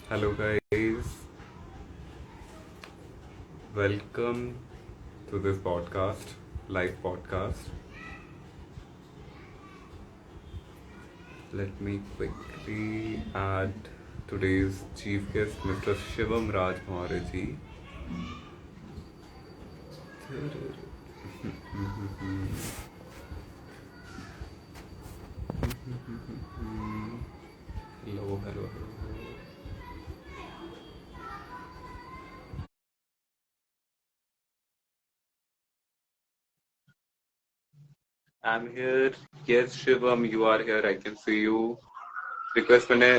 Hello, guys. Welcome to this podcast, live podcast. Let me quickly add today's chief guest, Mr. Shivam Raj Maurya ji. Hello, hello, hello. I'm here. Yes, Shivam, you are here. I can see you. Request मैंने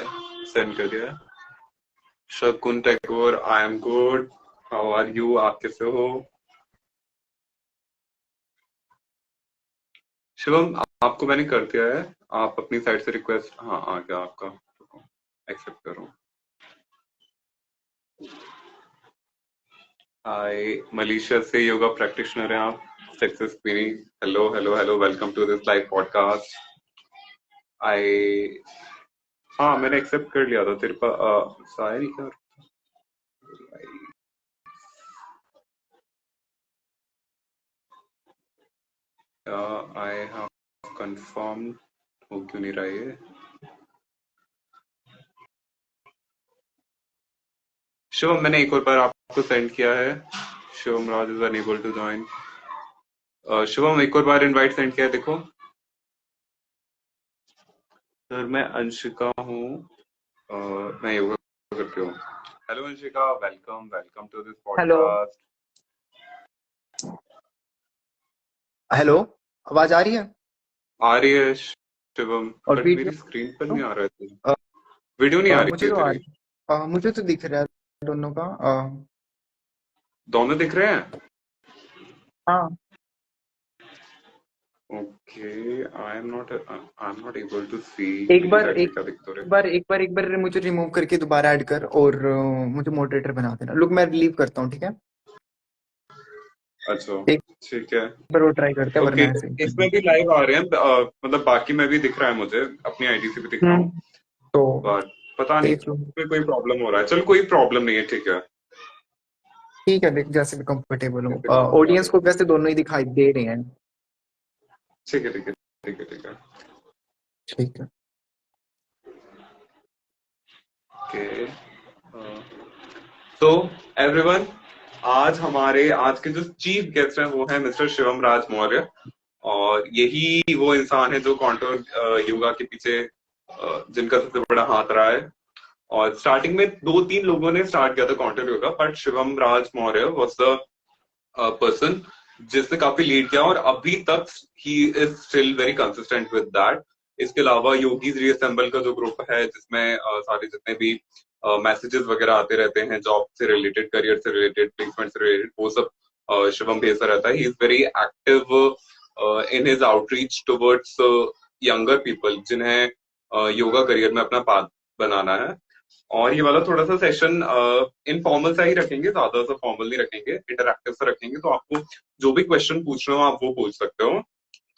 send कर दिया. शकुन Tagore, I am good. How are you? आप कैसे हो? शिवम, आपको मैंने कर दिया है. आप अपनी साइड से रिक्वेस्ट. हाँ, आ गया आपका. एक्सेप्ट करो. हाय, मलेशिया से योगा प्रैक्टिशनर हैं आप. Success Queenie. Hello hello hello, welcome to this live podcast. I हाँ, मैंने एक्सेप्ट कर लिया था तेरे पास. सारी क्या. I have confirm. हो क्यों नहीं रहा ये. शिवम, मैंने एक और बार आपको सेंड किया है. Shivam Raj is unable to join. Shivam, एक और बार इनवाइट सेंड किया है, देखो. सर, मैं अंशिका हूँ. मैं योगा करती हूँ. Hello Anshika, welcome welcome to this hello podcast. Hello. आवाज आ रही है? आ रही है शिवम, और बट वीडियो? मेरी स्क्रीन पर नहीं आ रहा है. अ, वीडियो नहीं आ रही मुझे है तो तेरी. मुझे तो दिख रहा है दोनों का। दोनों दिख रहे हैं. हाँ। Okay. I am not able to see एक बार एग्जैक्टली एक क्या दिखता रहे. एक बार मुझे रिमूव करके दोबारा ऐड कर और मुझे मॉडरेटर बना देना। लुक, मैं लीव करता हूँ, ठीक है? अच्छा, एक ठीक है. बार वो ट्राई करते हैं, ओके, वरना ऐसे ही इसमें भी लाइव आ रहे हैं. मतलब बाकी में भी दिख रहा है मुझे. अपनी आईडी से भी दिख रहा हूँ. हम्म। तो बट पता नहीं देख लो। इसमें कोई प्रॉब्लम हो रहा है. चल, कोई प्रॉब्लम नहीं है. ठीक है. ठीक है, देख जैसे भी कंफर्टेबल हो। ऐसे भी दिखा ऑडियंस रहे को हैं. वैसे दोनों ही दिखाई दे रहे हैं। ठीक है, ठीक है, ठीक है, ठीक है. ठीक है। ओके. तो एवरीवन, आज के जो चीफ गेस्ट हैं वो है मिस्टर शिवम राज मौर्य. और यही वो इंसान है जो कॉन्टोर योगा के पीछे जिनका सबसे बड़ा हाथ रहा है. और स्टार्टिंग में दो तीन लोगों ने स्टार्ट किया था contour yoga, but Shivam Raj Maurya was the person जिसने काफी लीड किया और अभी तक he is still very consistent with that. इसके अलावा योगीज रीअसेंबल का जो ग्रुप है जिसमें सारे जितने भी मैसेजेस वगैरह आते रहते हैं जॉब से रिलेटेड, करियर से रिलेटेड, प्लेसमेंट से रिलेटेड, वो सब शिवम भेजता रहता है. He is very active in his outreach towards younger people जिन्हें योगा करियर में अपना पाथ बनाना है. और ये वाला थोड़ा सा सेशन इनफॉर्मल सा ही रखेंगे, ज्यादा सा फॉर्मल नहीं रखेंगे, इंटरैक्टिव सा रखेंगे. तो आपको जो भी क्वेश्चन पूछना हो आप वो पूछ सकते हो.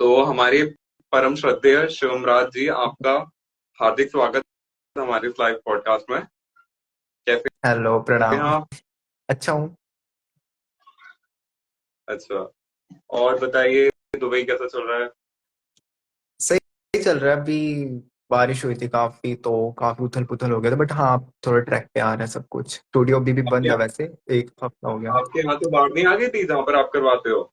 तो हमारे परम श्रद्धेय शिवम राज जी, आपका हार्दिक स्वागत है हमारे इस लाइव पॉडकास्ट में. कैसे हेलो, हैं प्रणाम। आप. अच्छा हूँ। अच्छा. और बताइए, दुबई कैसा चल रहा है. सही चल रहा है। अभी बारिश हुई थी काफी, तो काफी उथल पुथल हो गया था, बट हाँ अब थोड़ा ट्रैक पे आ रहा है सब कुछ। स्टूडियो अभी भी आपके बंद है वैसे, एक हफ्ता हो गया। आपके यहाँ तो बाढ़ नहीं आ गई थी जहां पर आप करवाते हो.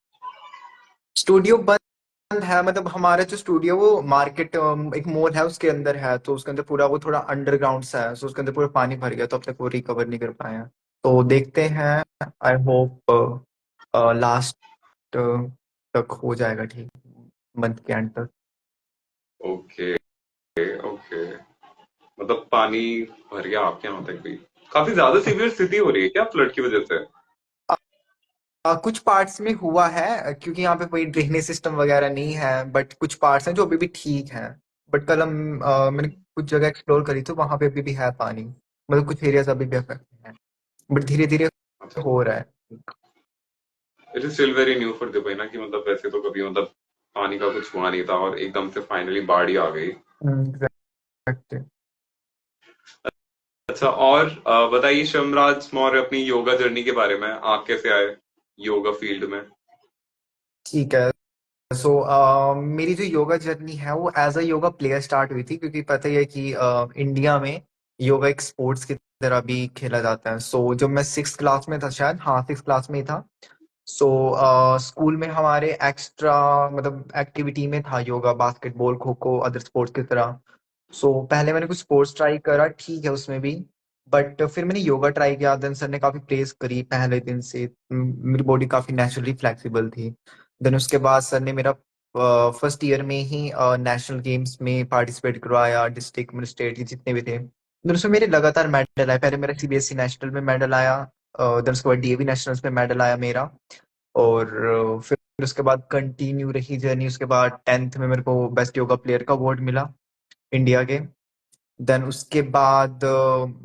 स्टूडियो बंद है, मतलब हमारा जो स्टूडियो वो मार्केट, एक मॉल है उसके अंदर है, तो उसके अंदर पूरा वो थोड़ा अंडरग्राउंड सा है, तो उसके अंदर पूरा पानी भर गया, तो अब तक वो रिकवर नहीं कर पाए हैं। तो देखते हैं। आई होप लास्ट तक हो जाएगा ठीक, मंथ के एंड तक। ओके. ओके. मतलब पानी भर गया आपके यहाँ तक भी. काफी ज्यादा सीवियर स्थिति हो रही है क्या फ्लड की वजह से. कुछ पार्ट्स में हुआ है, क्योंकि यहाँ पे कोई ड्रेनेज सिस्टम वगैरह नहीं है, बट कुछ पार्ट्स हैं जो अभी भी ठीक हैं। बट कल मैंने कुछ जगह एक्सप्लोर करी तो वहां पे अभी भी है पानी, मतलब कुछ एरियाज अभी भी अफेक्ट हैं, बट धीरे धीरे अच्छा. हो रहा है। It is still very new for Dubai ना, कि मतलब वैसे तो कभी मतलब पानी का कुछ हुआ नहीं था और एकदम से फाइनली बाढ़ ही आ गई। एग्जैक्टली। अच्छा, और बताइए शिवराज मौर्य, अपनी योगा जर्नी के बारे में, आप कैसे आए योगा फील्ड में? ठीक है। सो मेरी जो योगा जर्नी है वो as a yoga player start हुई थी, क्योंकि पता ही है कि इंडिया में योगा एक स्पोर्ट्स की तरह भी खेला जाता है। सो जब मैं सिक्स क्लास में था, शायद हाँ सिक्स क्लास में ही था। सो स्कूल में हमारे एक्स्ट्रा मतलब एक्टिविटी में था yoga, basketball, kho kho, other sports की तरह। सो पहले मैंने कुछ स्पोर्ट्स ट्राई करा, ठीक है उसमें भी। बट फिर मैंने योगा ट्राई किया, देन सर ने काफी प्रेज करी पहले दिन से। मेरी बॉडी काफी नेचुरली फ्लेक्सिबल थी। देन उसके बाद सर ने मेरा फर्स्ट ईयर में ही नेशनल गेम्स में पार्टिसिपेट करवाया, डिस्ट्रिक्ट मतलब स्टेट के जितने भी थे। देन उसमें मेरे लगातार मेडल आए। पहले मेरा सीबीएसई नेशनल में मेडल आया, देन उसके बाद डीएवी नेशनल्स में मेडल आया मेरा। और फिर उसके बाद कंटिन्यू रही जर्नी। उसके बाद टेंथ में मेरे को बेस्ट योगा प्लेयर का अवार्ड मिला इंडिया के। देन उसके बाद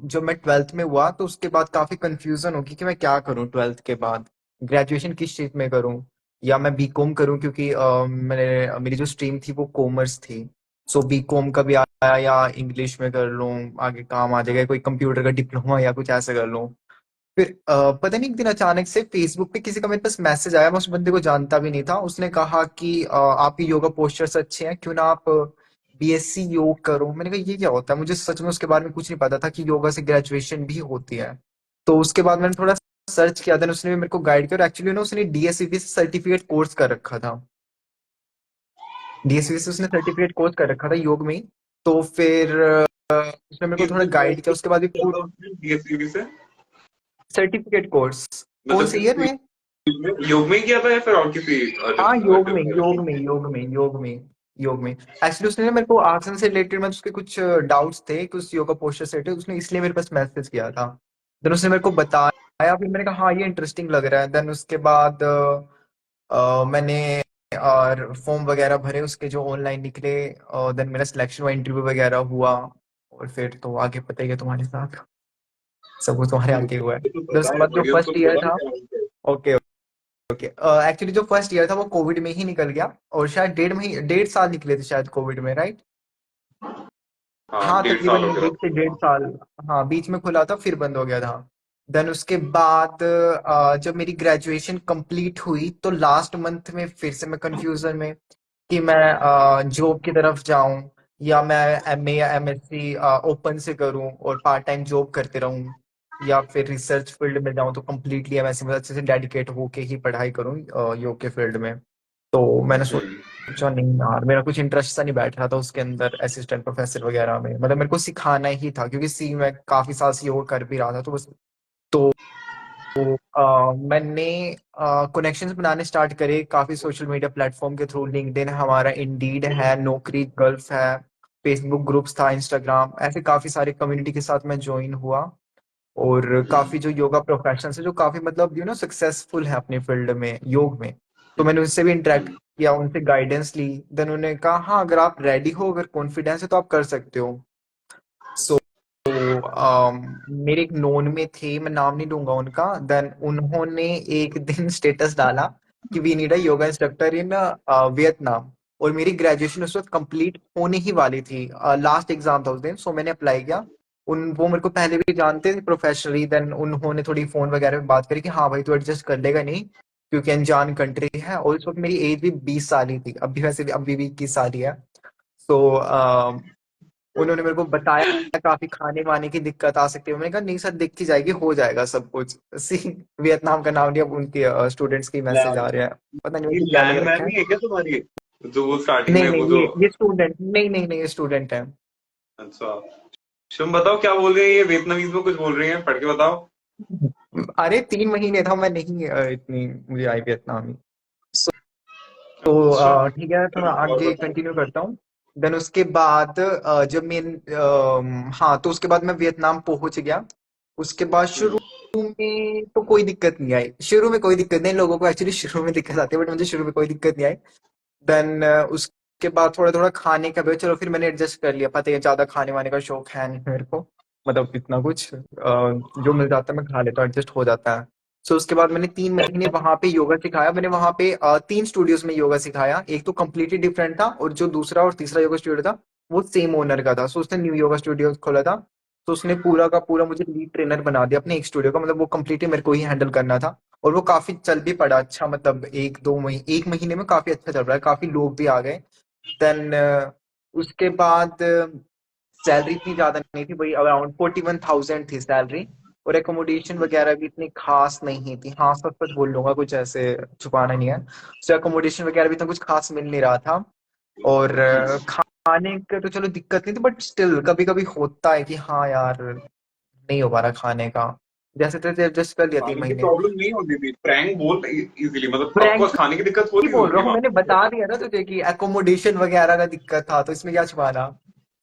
जब मैं ट्वेल्थ में हुआ तो उसके बाद काफी कंफ्यूजन होगी कि मैं क्या करूं ट्वेल्थ के बाद, ग्रेजुएशन किस स्ट्रीम में करूं, या मैं बीकॉम करूं, क्योंकि मेरी जो स्ट्रीम थी वो कॉमर्स थी। सो बीकॉम का भी आया, या इंग्लिश में कर लूं, आगे काम आ जाएगा, कोई कंप्यूटर का डिप्लोमा या कुछ ऐसा कर लूं। फिर पता नहीं एक दिन अचानक से फेसबुक पे किसी का मेरे पास मैसेज आया, मैं उस बंदे को जानता भी नहीं था। उसने कहा कि आपके योगा पोस्चर्स अच्छे हैं, क्यों ना आप बीएससी योग करो। मैंने कहा ये क्या होता है, मुझे सच में उसके बारे में कुछ नहीं पता था कि योगा से ग्रेजुएशन भी होती है। तो उसके बाद मैंने थोड़ा सर्च किया, देन उसने भी मेरे को गाइड किया, और एक्चुअली ना उसने डीएससीपी से सर्टिफिकेट कोर्स कर रखा था। डीएससीपी से उसने सर्टिफिकेट कोर्स कर रखा था योग में ही। तो फिर उसने मेरे को थोड़ा किससे गाइड किया, उसके बाद भी किया था उसने डीएससीबी से? Certificate course. कौन मतलब से किस ईयर फील्ड में? में, योग में ही किया था या फिर और किसी हाँ योग में, योग में, डिसिप्लिन? योग में, योग में, योग में। एक्चुअली उसने ना मेरे को आसन से रिलेटेड में उसके कुछ डाउट्स थे, कुछ योगा पोस्टर से रिलेटेड, उसने इसलिए मेरे पास मैसेज किया था। देन उसने मेरे को बताया, फिर मैंने कहा हाँ ये इंटरेस्टिंग लग रहा है। देन उसके बाद मैंने और फॉर्म वगैरह भरे उसके जो ऑनलाइन निकले। देन मेरा सिलेक्शन हुआ, इंटरव्यू वगैरह हुआ। और फिर तो आगे पता ही है तुम्हारे साथ, सब कुछ तुम्हारे आगे हुआ है। मुझे तो देन पता उसके है, बाद जो ऑडियंस को फर्स्ट तो ईयर पता है था, क्या होता है। ओके ओके, एक्चुअली जो फर्स्ट ईयर था वो कोविड में ही निकल गया, और शायद 1.5 महीने 1.5 साल निकले थे शायद कोविड में, राइट? हाँ, हाँ 1.5 साल तकरीबन हो गया 1 से 1.5 साल। हाँ बीच में खुला था, फिर बंद हो गया था। देन उसके बाद जब मेरी ग्रेजुएशन कंप्लीट हुई तो लास्ट मंथ में फिर से मैं कंफ्यूजन में कि मैं जॉब की तरफ जाऊं, या मैं एमए या एमएससी ओपन से करूं और पार्ट टाइम जॉब करते रहूं, या फिर रिसर्च फील्ड में जाऊं तो कम्प्लीटली एमएससी में अच्छे से डेडिकेट होके ही पढ़ाई करूं योग के फील्ड में। तो मैंने हम्म। सोचा नहीं यार, मेरा कुछ इंटरेस्ट सा नहीं बैठ रहा था उसके अंदर, असिस्टेंट प्रोफेसर वगैरह में। मतलब मेरे को सिखाना ही था, क्योंकि सी मैं काफी साल से योग कर भी रहा था, तो बस। तो मैंने कनेक्शंस बनाने स्टार्ट करे काफी सोशल मीडिया प्लेटफॉर्म के थ्रू। लिंक्डइन है हमारा, इंडीड है, नौकरी गल्फ है, फेसबुक ग्रुप्स था, इंस्टाग्राम, ऐसे काफी सारे कम्युनिटी के साथ मैं ज्वाइन हुआ। और काफी जो योगा प्रोफेशनल्स है जो काफी मतलब सक्सेसफुल है अपने फील्ड में, योग में, तो मैंने उनसे भी इंटरेक्ट किया, उनसे गाइडेंस ली। देन उन्होंने कहा हाँ अगर आप रेडी हो, अगर कॉन्फिडेंस है तो आप कर सकते हो। सो मेरे एक नोन में थे, मैं नाम नहीं लूंगा उनका। देन उन्होंने एक दिन स्टेटस डाला कि we need a yoga instructor in Vietnam. और मेरी ग्रेजुएशन उस वक्त कंप्लीट होने ही वाली थी, लास्ट एग्जाम था उस दिन। सो मैंने अप्लाई किया। उन वो मेरे को पहले भी जानते थे प्रोफेशनली। देन उन्होंने थोड़ी फोन वगैरह पे बात करी कि हाँ भाई तू एडजस्ट कर लेगा नहीं, क्योंकि अनजान कंट्री है। और उस वक्त मेरी एज भी 20 साल ही थी, अभी वैसे भी अभी भी 21 साल ही है। सो उन्होंने मेरे को बताया काफी खाने वाने की दिक्कत आ सकती है। मैंने कहा नहीं सर देखी जाएगी, हो जाएगा सब कुछ। सी वियतनाम का नाम लिया, उनके स्टूडेंट्स की मैसेज आ रहे हैं, पता नहीं ये उनको क्या लग लैंड रखा मैन है। ही है क्या तुम्हारी, जो वो स्टार्टिंग नहीं में वो नहीं, जो? ये स्टूडेंट, नहीं नहीं नहीं, ये स्टूडेंट है। अच्छा, तुम बताओ क्या बोल रही है ये, वियतनामीज में कुछ बोल रही है, पढ़ के बताओ। अरे 3 महीने था मैं, नहीं इतनी मुझे आई वियतनामी। तो अच्छा, ठीक है, तो मैं और आगे बताओ। कंटिन्यू करता हूँ। देन उसके बाद जब मैं हाँ तो उसके बाद मैं वियतनाम पहुंच गया। उसके बाद शुरू में तो कोई दिक्कत नहीं आई, शुरू में कोई दिक्कत नहीं, लोगों को एक्चुअली शुरू में दिक्कत आती है, बट मुझे शुरू में कोई दिक्कत नहीं आई। देन उसके बाद थोड़ा थोड़ा खाने का भी, चलो फिर मैंने एडजस्ट कर लिया, पता है ज्यादा खाने वाने का शौक है नहीं मेरे को, मतलब इतना कुछ जो मिल जाता है मैं खा लेता हूँ, एडजस्ट हो जाता है। सो उसके बाद मैंने 3 महीने वहां पे योगा सिखाया। मैंने वहां पे 3 स्टूडियोज में योगा सिखाया। एक तो कम्प्लीटली डिफरेंट था, और जो दूसरा और तीसरा योगा स्टूडियो था वो सेम ओनर का था। सो उसने न्यू योगा स्टूडियो खोला था। तो उसने पूरा का पूरा मुझे लीड ट्रेनर बना दिया अपने एक स्टूडियो का। मतलब वो कम्प्लीटली मेरे को ही हैंडल करना था। और वो काफी चल भी पड़ा अच्छा, मतलब 1 महीने में काफी अच्छा चल रहा है, काफी लोग भी आ गए। देन उसके बाद सैलरी इतनी ज्यादा नहीं थी, वही अराउंड 41,000 थी सैलरी। और एकोमोडेशन वगैरह भी इतनी खास नहीं थी। हाँ, सच सच बोल लूंगा, कुछ ऐसे छुपाना नहीं है। सो एकोमोडेशन वगैरह भी इतना कुछ खास मिल नहीं रहा था। और खाने का तो चलो दिक्कत नहीं थी, बट स्टिल कभी कभी होता है कि हाँ यार, नहीं हो पा रहा खाने का। जैसे तैसे एडजस्ट कर लिया तीन खाने की महीने प्रॉब्लम नहीं होती थी, प्रैंक बोल इजीली, मतलब ऑफ फ्रैंक कोर्स खाने की दिक्कत ही होती बोल रहा होगी हूँ, वहां मैंने पे। बता दिया ना तुझे कि एकोमोडेशन वगैरह का दिक्कत था, तो इसमें क्या छुपाना।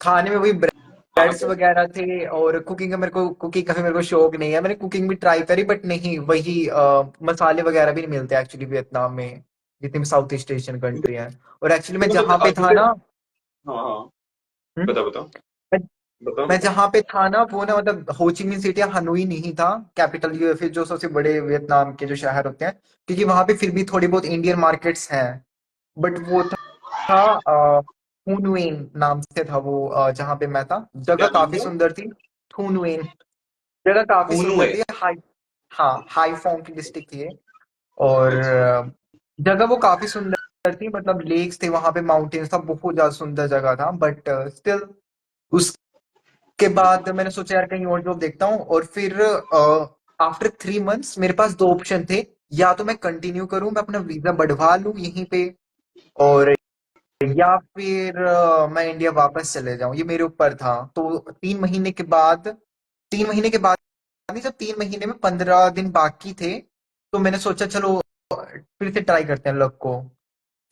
खाने में वही हाँ ब्रेड्स तो वगैरह थे। और कुकिंग का भी मेरे को शौक नहीं है। मैंने कुकिंग भी ट्राई करी, बट नहीं वही मसाले वगैरह भी नहीं मिलते एक्चुअली वियतनाम में, जितनी भी साउथ ईस्ट एशियन कंट्री है। और एक्चुअली मैं तो मतलब जहाँ पे था जैसे, ना, हाँ हाँ, हम्म, बता बता मैं बता मैं बता। जहाँ पे था ना वो ना, मतलब होचिमिन सिटी या हनोई नहीं था कैपिटल, या फिर जो सबसे बड़े वियतनाम के जो शहर होते हैं। क्योंकि वहां पे फिर भी थोड़ी बहुत इंडियन मार्केट्स हैं। बट वो था थूनवेन नाम से था वो, जहाँ पे मैं था। जगह क्या नाम काफी था? सुंदर थी। थूनवेन जगह काफी ऊनू सुंदर है? थी। हाँ, हाई फोंग की डिस्ट्रिक्ट थी ये। और अच्छा। जगह वो काफी सुंदर थी, मतलब लेक्स थे वहां पे, माउंटेन्स था, बहुत ज्यादा सुंदर जगह था। बट स्टिल उसके बाद मैंने सोचा यार कहीं और जॉब देखता हूँ। और फिर आफ्टर 3 मंथ्स मेरे पास दो ऑप्शन थे। या तो मैं कंटिन्यू करूं, मैं अपना वीजा बढ़वा लूं यहीं पे, और या फिर मैं इंडिया वापस चले जाऊं। ये मेरे ऊपर था। तो 3 महीने के बाद नहीं, जब 3 महीने में 15 दिन बाकी थे, तो मैंने सोचा चलो फिर से ट्राई करते हैं लक को।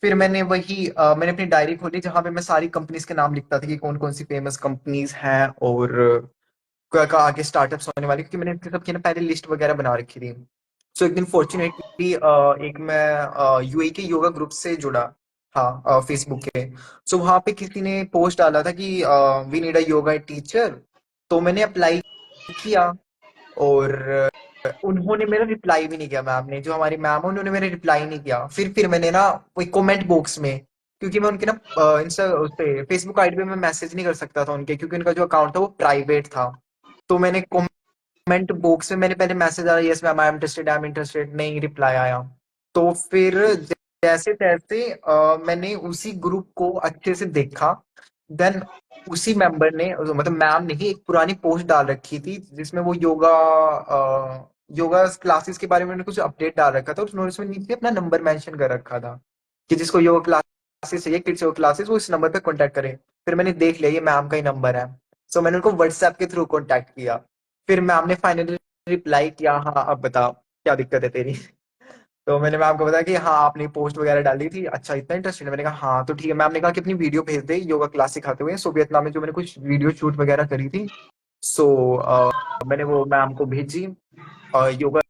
फिर मैंने अपनी डायरी खोली जहां पे मैं सारी कंपनीज के नाम लिखता था कि कौन कौन सी फेमस कंपनीज हैं, और आगे स्टार्टअप्स होने वाली, क्योंकि मैंने इनके सबकी ना पहले लिस्ट वगैरह बना रखी थी। सो एक दिन फॉर्चुनेटली एक मैं यूएई के योगा ग्रुप से जुड़ा। हाँ, फेसबुक के। सो वहां पे किसी ने पोस्ट डाला था कि we need a yoga teacher. तो मैंने अप्लाई किया। और उन्होंने मेरा रिप्लाई भी नहीं किया। मैम ने, जो हमारी मैम है, उन्होंने मेरा रिप्लाई नहीं किया। फिर मैंने ना वही कमेंट बॉक्स में, क्योंकि मैं उनके ना इंस्टा उस पे फेसबुक आईडी पे मैं मैसेज नहीं कर सकता था उनके, क्योंकि उनका जो अकाउंट था वो प्राइवेट था। तो मैंने कमेंट बॉक्स में मैंने पहले मैसेज आया, yes ma'am I am interested, नहीं रिप्लाई आया। तो फिर जैसे तैसे मैंने उसी ग्रुप को अच्छे से देखा। देन उसी मेंबर ने, मतलब मैम ने ही एक पुरानी पोस्ट डाल रखी थी जिसमें वो योगा क्लासेस के बारे में उन्होंने कुछ अपडेट डाल रखा था, और उन्होंने उसमें नीचे अपना नंबर मेंशन कर रखा था कि जिसको योगा क्लासेस चाहिए, किड्स योगा क्लासेस, वो इस नंबर पे कांटेक्ट करे। फिर मैंने देख लिया ये मैम का ही नंबर है। सो मैंने उनको व्हाट्सएप के थ्रू कांटेक्ट किया। फिर मैम ने फाइनली रिप्लाई किया, हाँ अब बता क्या दिक्कत है तेरी। तो मैंने मैम को बताया कि हाँ आपने पोस्ट वगैरह डाली थी, अच्छा इतना इंटरेस्टेड है। मैंने कहा हाँ तो ठीक है। मैम ने कहा कि अपनी वीडियो भेज दे योगा क्लास सिखाते हुए। सो वियतनाम में जो मैंने कुछ वीडियो शूट वगैरह करी थी, सो मैंने वो मैम को भेजी योगा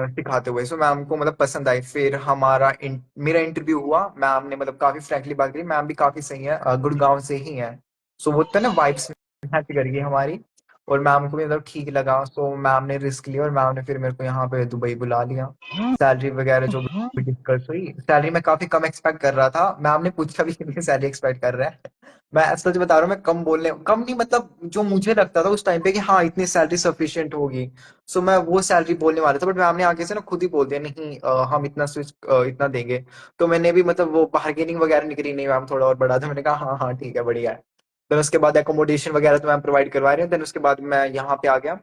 सिखाते हुए। सो मैम को मतलब पसंद आई। फिर मेरा इंटरव्यू हुआ। मैम ने मतलब काफी फ्रैंकली बात करी। मैम भी काफी सही है, गुड़गांव से ही है। सो वो तो ना वाइब्स मैच कर गई हमारी। और मैम को भी मतलब ठीक लगा। सो मैम ने रिस्क लिया, और मैम ने फिर मेरे को यहाँ पे दुबई बुला लिया। सैलरी वगैरह जो भी डिस्कस हुई, सैलरी मैं काफी कम एक्सपेक्ट कर रहा था। मैम ने पूछा भी कितनी सैलरी एक्सपेक्ट कर रहा है। मैं सच बता रहा हूँ, मैं कम नहीं, मतलब जो मुझे लगता था उस टाइम पे कि हाँ इतनी सैलरी सफिशिएंट होगी। सो मैं वो सैलरी बोलने वाला था, बट मैम ने आगे से ना खुद ही बोल दिया नहीं, हम इतना देंगे। तो मैंने भी मतलब वो बार्गेनिंग वगैरह नहीं करी, नहीं मैम थोड़ा और बढ़ा था। मैंने कहा हाँ हाँ ठीक है बढ़िया है। देन उसके बाद एकोमोडेशन वगैरह तो मैम प्रोवाइड करवा रहे हैं। देन उसके बाद मैं यहाँ पे आ गया।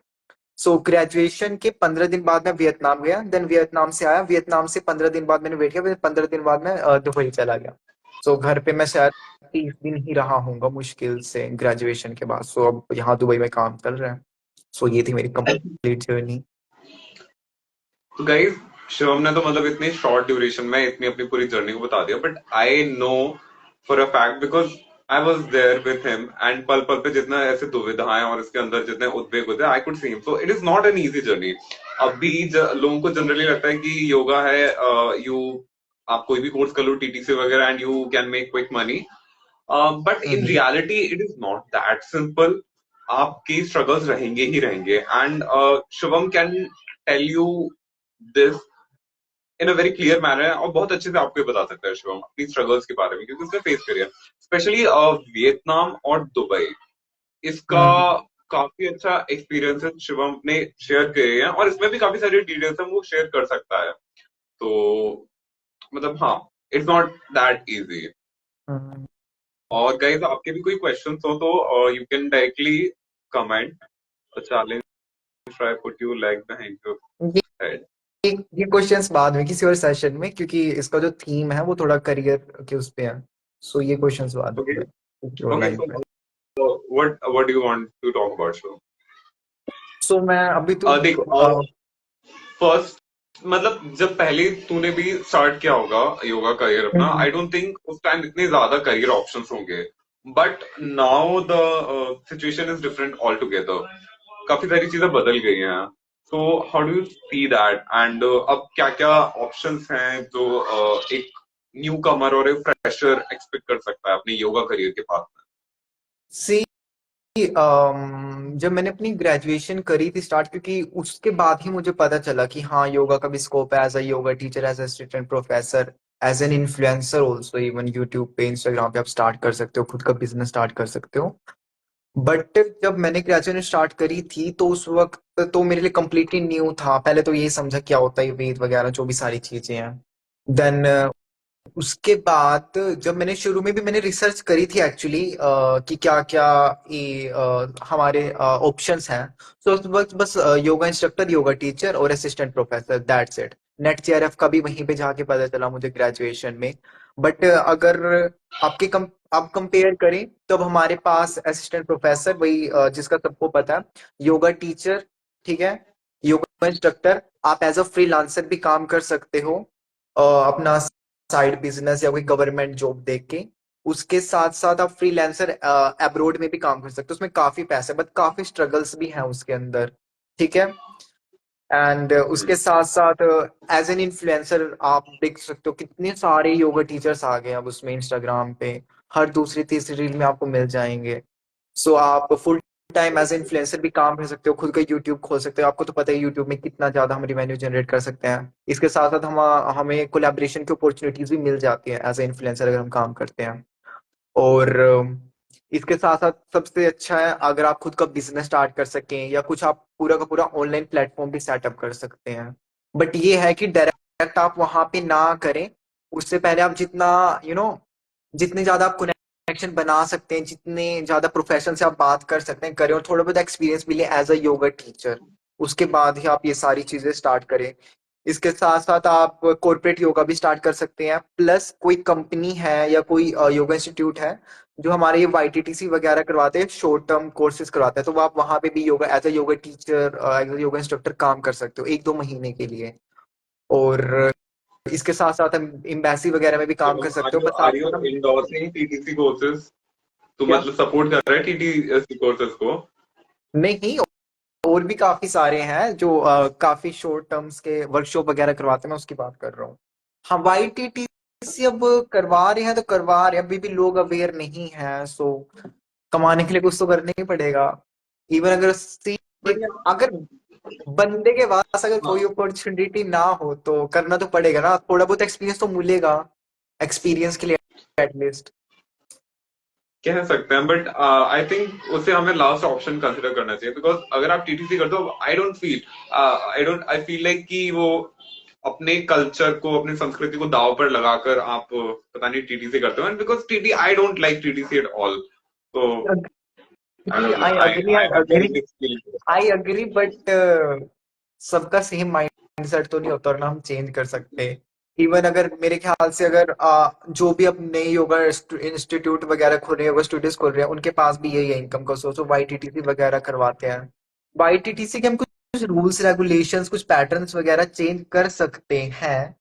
सो ग्रेजुएशन के 15 दिन बाद मैं वियतनाम गया। देन वियतनाम से आया। वियतनाम से 15 दिन बाद मैंने वेट किया। फिर 15 दिन बाद मैं दुबई चला गया। सो घर पे मैं शायद 30 दिन ही रहा हूँगा मुश्किल से ग्रेजुएशन के बाद। सो अब यहाँ दुबई में काम चल रहा है। सो ये थी मेरी कंप्लीट जर्नी। तो गाइस, शिवम ने तो मतलब इतनी शॉर्ट ड्यूरेशन में इतनी अपनी पूरी जर्नी को बता दिया, but I know for a fact because I was there with him, and पल पल पे जितना ऐसे दुविधाएं और इसके अंदर जितने उद्वेग होते हैं, I could see him. So it is not an easy journey. अभी लोगों को जनरली लगता है कि योगा है, यू आप कोई भी कोर्स कर लो टीटीसी वगैरह and you can make quick money, but in hmm. Reality it is not that simple. आपके स्ट्रगल्स रहेंगे ही रहेंगे, and Shivam can tell you this in a very clear manner और बहुत अच्छे से आपको ये बता सकता है शिवम अपनी स्ट्रगल्स के बारे में, क्योंकि उसने फेस करिए स्पेशली वियतनाम और दुबई। इसका हम्म। काफी अच्छा एक्सपीरियंस शिवम ने शेयर किए हैं, और इसमें भी काफी सारी डिटेल्स हम वो शेयर कर सकता है। तो मतलब हाँ, इट्स नॉट दैट इजी। हम्म। और गाइस आपके भी कोई क्वेश्चंस हो तो you can directly comment, challenge, try put you like behind your ये हेड। ये क्वेश्चंस बाद में किसी और सेशन में, क्योंकि इसका जो थीम है वो थोड़ा करियर के उस पे है। सो ये क्वेश्चंस बाद ओके। में जो ओके, लाइव सो में। What do you want to talk about Shivam? So मैं अभी तो देख, फर्स्ट मतलब जब पहले तूने भी स्टार्ट किया होगा योगा करियर अपना, हम्म। आई डोंट थिंक उस टाइम इतने ज्यादा करियर ऑप्शंस होंगे, but now the situation is different all together. काफी सारी चीजें बदल गई हैं। So how do you see that, and अब क्या क्या ऑप्शंस हैं जो एक न्यू कमर और एक फ्रेशर एक्सपेक्ट कर सकता है अपने योगा करियर के पास सी जब मैंने अपनी ग्रेजुएशन करी थी स्टार्ट, क्योंकि उसके बाद ही मुझे पता चला कि हाँ योगा का भी स्कोप है as a yoga teacher, as assistant professor, as an influencer also. Even YouTube पे, इंस्टाग्राम पे आप स्टार्ट कर सकते हो, खुद का बिजनेस स्टार्ट कर सकते हो। बट जब मैंने ग्रेजुएशन स्टार्ट करी थी तो उस वक्त तो मेरे लिए कम्प्लीटली न्यू था। पहले तो यही समझा क्या होता है वेद वगैरह जो भी सारी चीजें हैं। देन उसके बाद जब मैंने शुरू में भी मैंने रिसर्च करी थी एक्चुअली कि क्या क्या ये हमारे ऑप्शंस हैं। तो उस वक्त बस योगा इंस्ट्रक्टर, योगा टीचर और assistant professor, that's it. Net JRF का भी वहीं पे जाके पता चला मुझे ग्रेजुएशन में। बट अगर आपके आप कंपेयर करें तो अब हमारे पास असिस्टेंट प्रोफेसर वही जिसका सबको पता है, योगा टीचर, ठीक है, योगा इंस्ट्रक्टर, आप एज अ फ्रीलांसर भी काम कर सकते हो अपना साइड बिजनेस या कोई गवर्नमेंट जॉब देख के। उसके साथ साथ आप फ्रीलांसर अब्रोड में भी काम कर सकते हो। उसमें काफी पैसे, बट काफी स्ट्रगल्स भी हैं उसके अंदर, ठीक है। एंड में? उसके साथ साथ एज एन इन्फ्लुएंसर आप देख सकते हो कितने सारे योगा टीचर्स आ गए हैं अब उसमें, इंस्टाग्राम पे हर दूसरी तीसरी रील में आपको मिल जाएंगे। सो आप फुल टाइम एज इन्फ्लुएंसर भी काम कर सकते हो, खुद का यूट्यूब खोल सकते हो। आपको तो पता है यूट्यूब में कितना ज्यादा हम रिवेन्यू जनरेट कर सकते हैं। इसके साथ साथ हम हमें कोलैबोरेशन की अपॉर्चुनिटीज भी मिल जाती है एज ए इन्फ्लुएंसर अगर हम काम करते हैं। और इसके साथ साथ सबसे अच्छा है अगर आप खुद का बिजनेस स्टार्ट कर सकें या कुछ आप पूरा का पूरा ऑनलाइन प्लेटफॉर्म भी सेटअप कर सकते हैं। बट ये है कि डायरेक्ट आप वहां पे ना करें। उससे पहले आप जितना जितने ज्यादा आप कनेक्शन बना सकते हैं, जितने ज्यादा प्रोफेशन से आप बात कर सकते हैं करें, और थोड़ा बहुत एक्सपीरियंस मिले एज अ योगा टीचर। उसके बाद ही आप ये सारी चीजें स्टार्ट करें। इसके साथ साथ आप कॉर्पोरेट योगा भी स्टार्ट कर सकते हैं, प्लस कोई कंपनी है या कोई योगा इंस्टीट्यूट है जो हमारे ये वाईटीटीसी वगैरह करवाते हैं, शॉर्ट टर्म कोर्सेज करवाते हैं, तो वो आप वहां पे भी yoga as a yoga teacher, as a yoga instructor काम कर सकते हो 1-2 महीने के लिए। और इसके साथ साथ हम एम्बेसी वगैरह में भी काम कर शिवम, सकते हो, बस आर आपको यू ना। endorsing TTC courses? तो क्या? मतलब सपोर्ट कर रहा है TTC कोर्सेज को? नहीं, और भी काफी सारे हैं जो काफी शॉर्ट टर्म्स के वर्कशॉप वगैरह करवाते हैं, मैं उसकी बात कर रहा हूँ। हाँ, वाईटीटीसी अब करवा रहे हैं तो करवा रहे हैं, अभी भी लोग अवेयर नहीं है। सो कमाने के लिए कुछ तो करना ही पड़ेगा। इवन अगर बट अगर बंदे के पास अगर कोई अपॉर्चुनिटी ना हो तो करना तो पड़ेगा ना, थोड़ा बहुत एक्सपीरियंस तो मिलेगा एक्सपीरियंस के लिए एटलीस्ट। कह सकते हैं, बट आई थिंक उसे हमें लास्ट ऑप्शन कंसिडर करना चाहिए, बिकॉज अगर आप टीटीसी करते हो, आई फील लाइक कि वो अपने कल्चर को, अपनी संस्कृति को दाव पर लगाकर आप पता नहीं टीटीसी करते हो, because TT I don't like TTC at all. तो I don't know, I agree, I I have very agree, mixed feeling. I agree, but सबका सेम माइंडसेट तो नहीं होता और ना हम चेंज कर सकते। इवन अगर मेरे ख्याल से अगर जो भी अब नए योगा इंस्टीट्यूट वगैरह खोल रहे हैं, योगा स्टूडियोज खोल रहे हैं, उनके पास भी यही है इनकम का सोर्स, वाईटीटीसी वगैरह करवाते हैं। वाईटीटीसी के हम कुछ रूल्स रेगुलेशंस, कुछ पैटर्न्स वगैरह चेंज कर सकते हैं,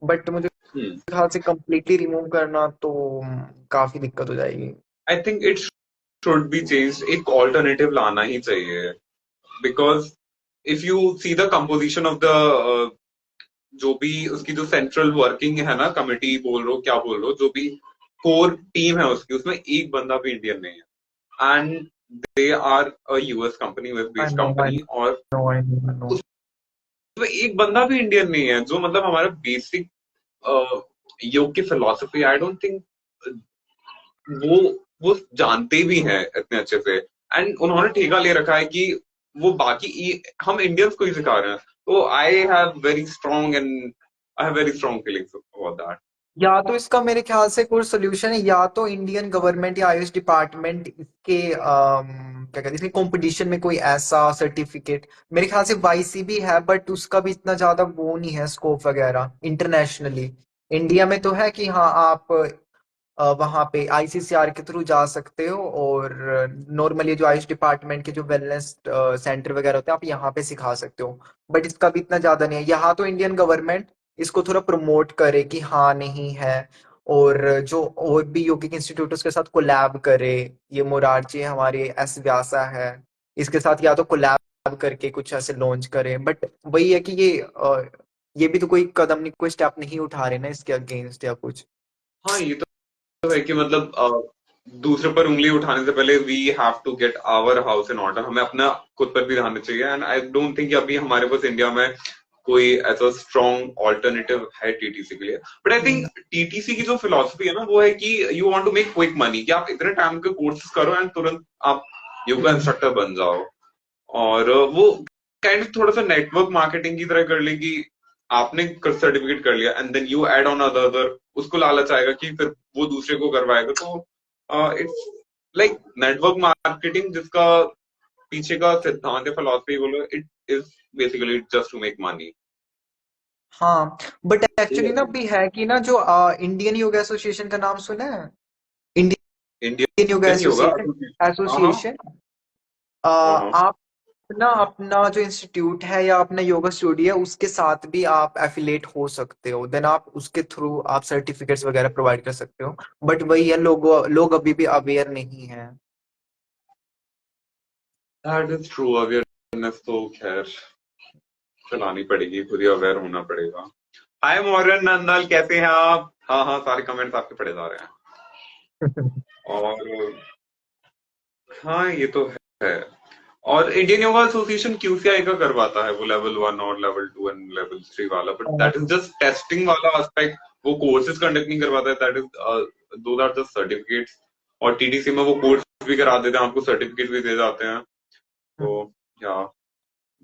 बट मुझे ख्याल से कंप्लीटली रिमूव करना तो काफी दिक्कत हो जाएगी। I think it should be change, एक ऑल्टरनेटिव लाना ही चाहिए, because if you see the composition of the जो भी उसकी जो सेंट्रल वर्किंग है ना, कमिटी बोल लो क्या बोल लो, जो भी कोर टीम है उसकी, उसमें एक बंदा भी इंडियन नहीं है, and they are a US company, US I based no, I company, और नो, आई नो। एक बंदा भी इंडियन नहीं है जो मतलब हमारा बेसिक योग की फिलोसफी, आई डोंट थिंक वो वो जानते भी हैं इतने अच्छे से। एंड उन्होंने ठेका ले रखा है कि वो हम इंडियंस को ही सिखा रहे हैं। तो आई have very strong and I have very strong feelings about that. या तो इसका मेरे ख्याल से कोई सोल्यूशन है, या तो इंडियन गवर्नमेंट या आयुष डिपार्टमेंट इसके क्या कहते हैं, इसके कंपटीशन में कोई ऐसा सर्टिफिकेट, मेरे ख्याल से वाईसीबी है बट उसका भी इतना ज्यादा वो नहीं है स्कोप वगैरह इंटरनेशनली। इंडिया में तो है कि हाँ आप वहाँ पे आईसीसीआर के थ्रू जा सकते हो, और नॉर्मली जो आयुष डिपार्टमेंट के जो वेलनेस सेंटर वगैरह होते हैं आप यहाँ पे सिखा सकते हो। बट इसका भी इतना ज्यादा नहीं है। यहाँ तो इंडियन गवर्नमेंट इसको थोड़ा प्रमोट करे कि हाँ नहीं है, और जो और भी योगिक इंस्टीट्यूट उसके साथ कोलैब करे। ये मोरारजी हमारे एस व्यासा है, इसके साथ या तो कोलैब करके कुछ ऐसे लॉन्च करे। बट वही है कि ये भी तो कोई कदम नहीं, कोई स्टेप नहीं उठा रहे ना इसके अगेंस्ट या कुछ। हाँ ये तो है कि मतलब दूसरे पर उंगली उठाने से पहले we have to get our house in order. हमें अपना खुद पर भी ध्यान देना चाहिए। एंड आई डोंट थिंक अभी हमारे पास इंडिया में कोई ऐसा स्ट्रॉन्ग ऑल्टरनेटिव है टीटीसी के लिए। बट आई थिंक टीटीसी की जो फिलोसफी है ना वो है कि you want to make quick money, कि आप इतने टाइम के कोर्सेज करो एंड तुरंत आप योगा इंस्ट्रक्टर बन जाओ। और वो काइंड ऑफ थोड़ा सा नेटवर्क मार्केटिंग की तरह कर ले कि आपने सर्टिफिकेट कर लिया and then you add on other, उसको लालच आएगा कि फिर वो दूसरे को करवाएगा। तो इट्स लाइक नेटवर्क मार्केटिंग, जिसका पीछे का सिद्धांत है, फिलोसफी बोलो, it is basically just to make money. हाँ बट एक्चुअली ना भी है कि ना जो इंडियन योगा एसोसिएशन का नाम सुना है? Indian yoga Indian yoga association हाँ हाँ एसोसिएशन हाँ हाँ। आप ना अपना जो इंस्टीट्यूट है या अपना योगा स्टूडियो है उसके साथ भी आप एफिलेट हो सकते हो, देन आप उसके थ्रू आप सर्टिफिकेट्स वगैरह प्रोवाइड कर सकते हो। बट वही है, लोग अभी भी अवेयर नहीं है। That is true. अवेयरनेस तो खैर चलानी पड़ेगी, खुद ही अवेयर होना पड़ेगा। हाय मोहरन नंदल, कैसे हैं आप? हाँ हाँ, सारे कमेंट्स आपके पढ़े जा रहे हैं। और हाँ ये तो है। और इंडियन योगा एसोसिएशन क्यूसीआई का करवाता है, वो लेवल 1 और लेवल 2 एंड लेवल 3 वाला, but that is just testing वाला एस्पेक्ट। वो कोर्सेज कंडक्ट नहीं करवाता है, that is those are just certificates. और टीटीसी में वो कोर्स भी करा देते हैं, आपको सर्टिफिकेट भी दे जाते हैं। तो या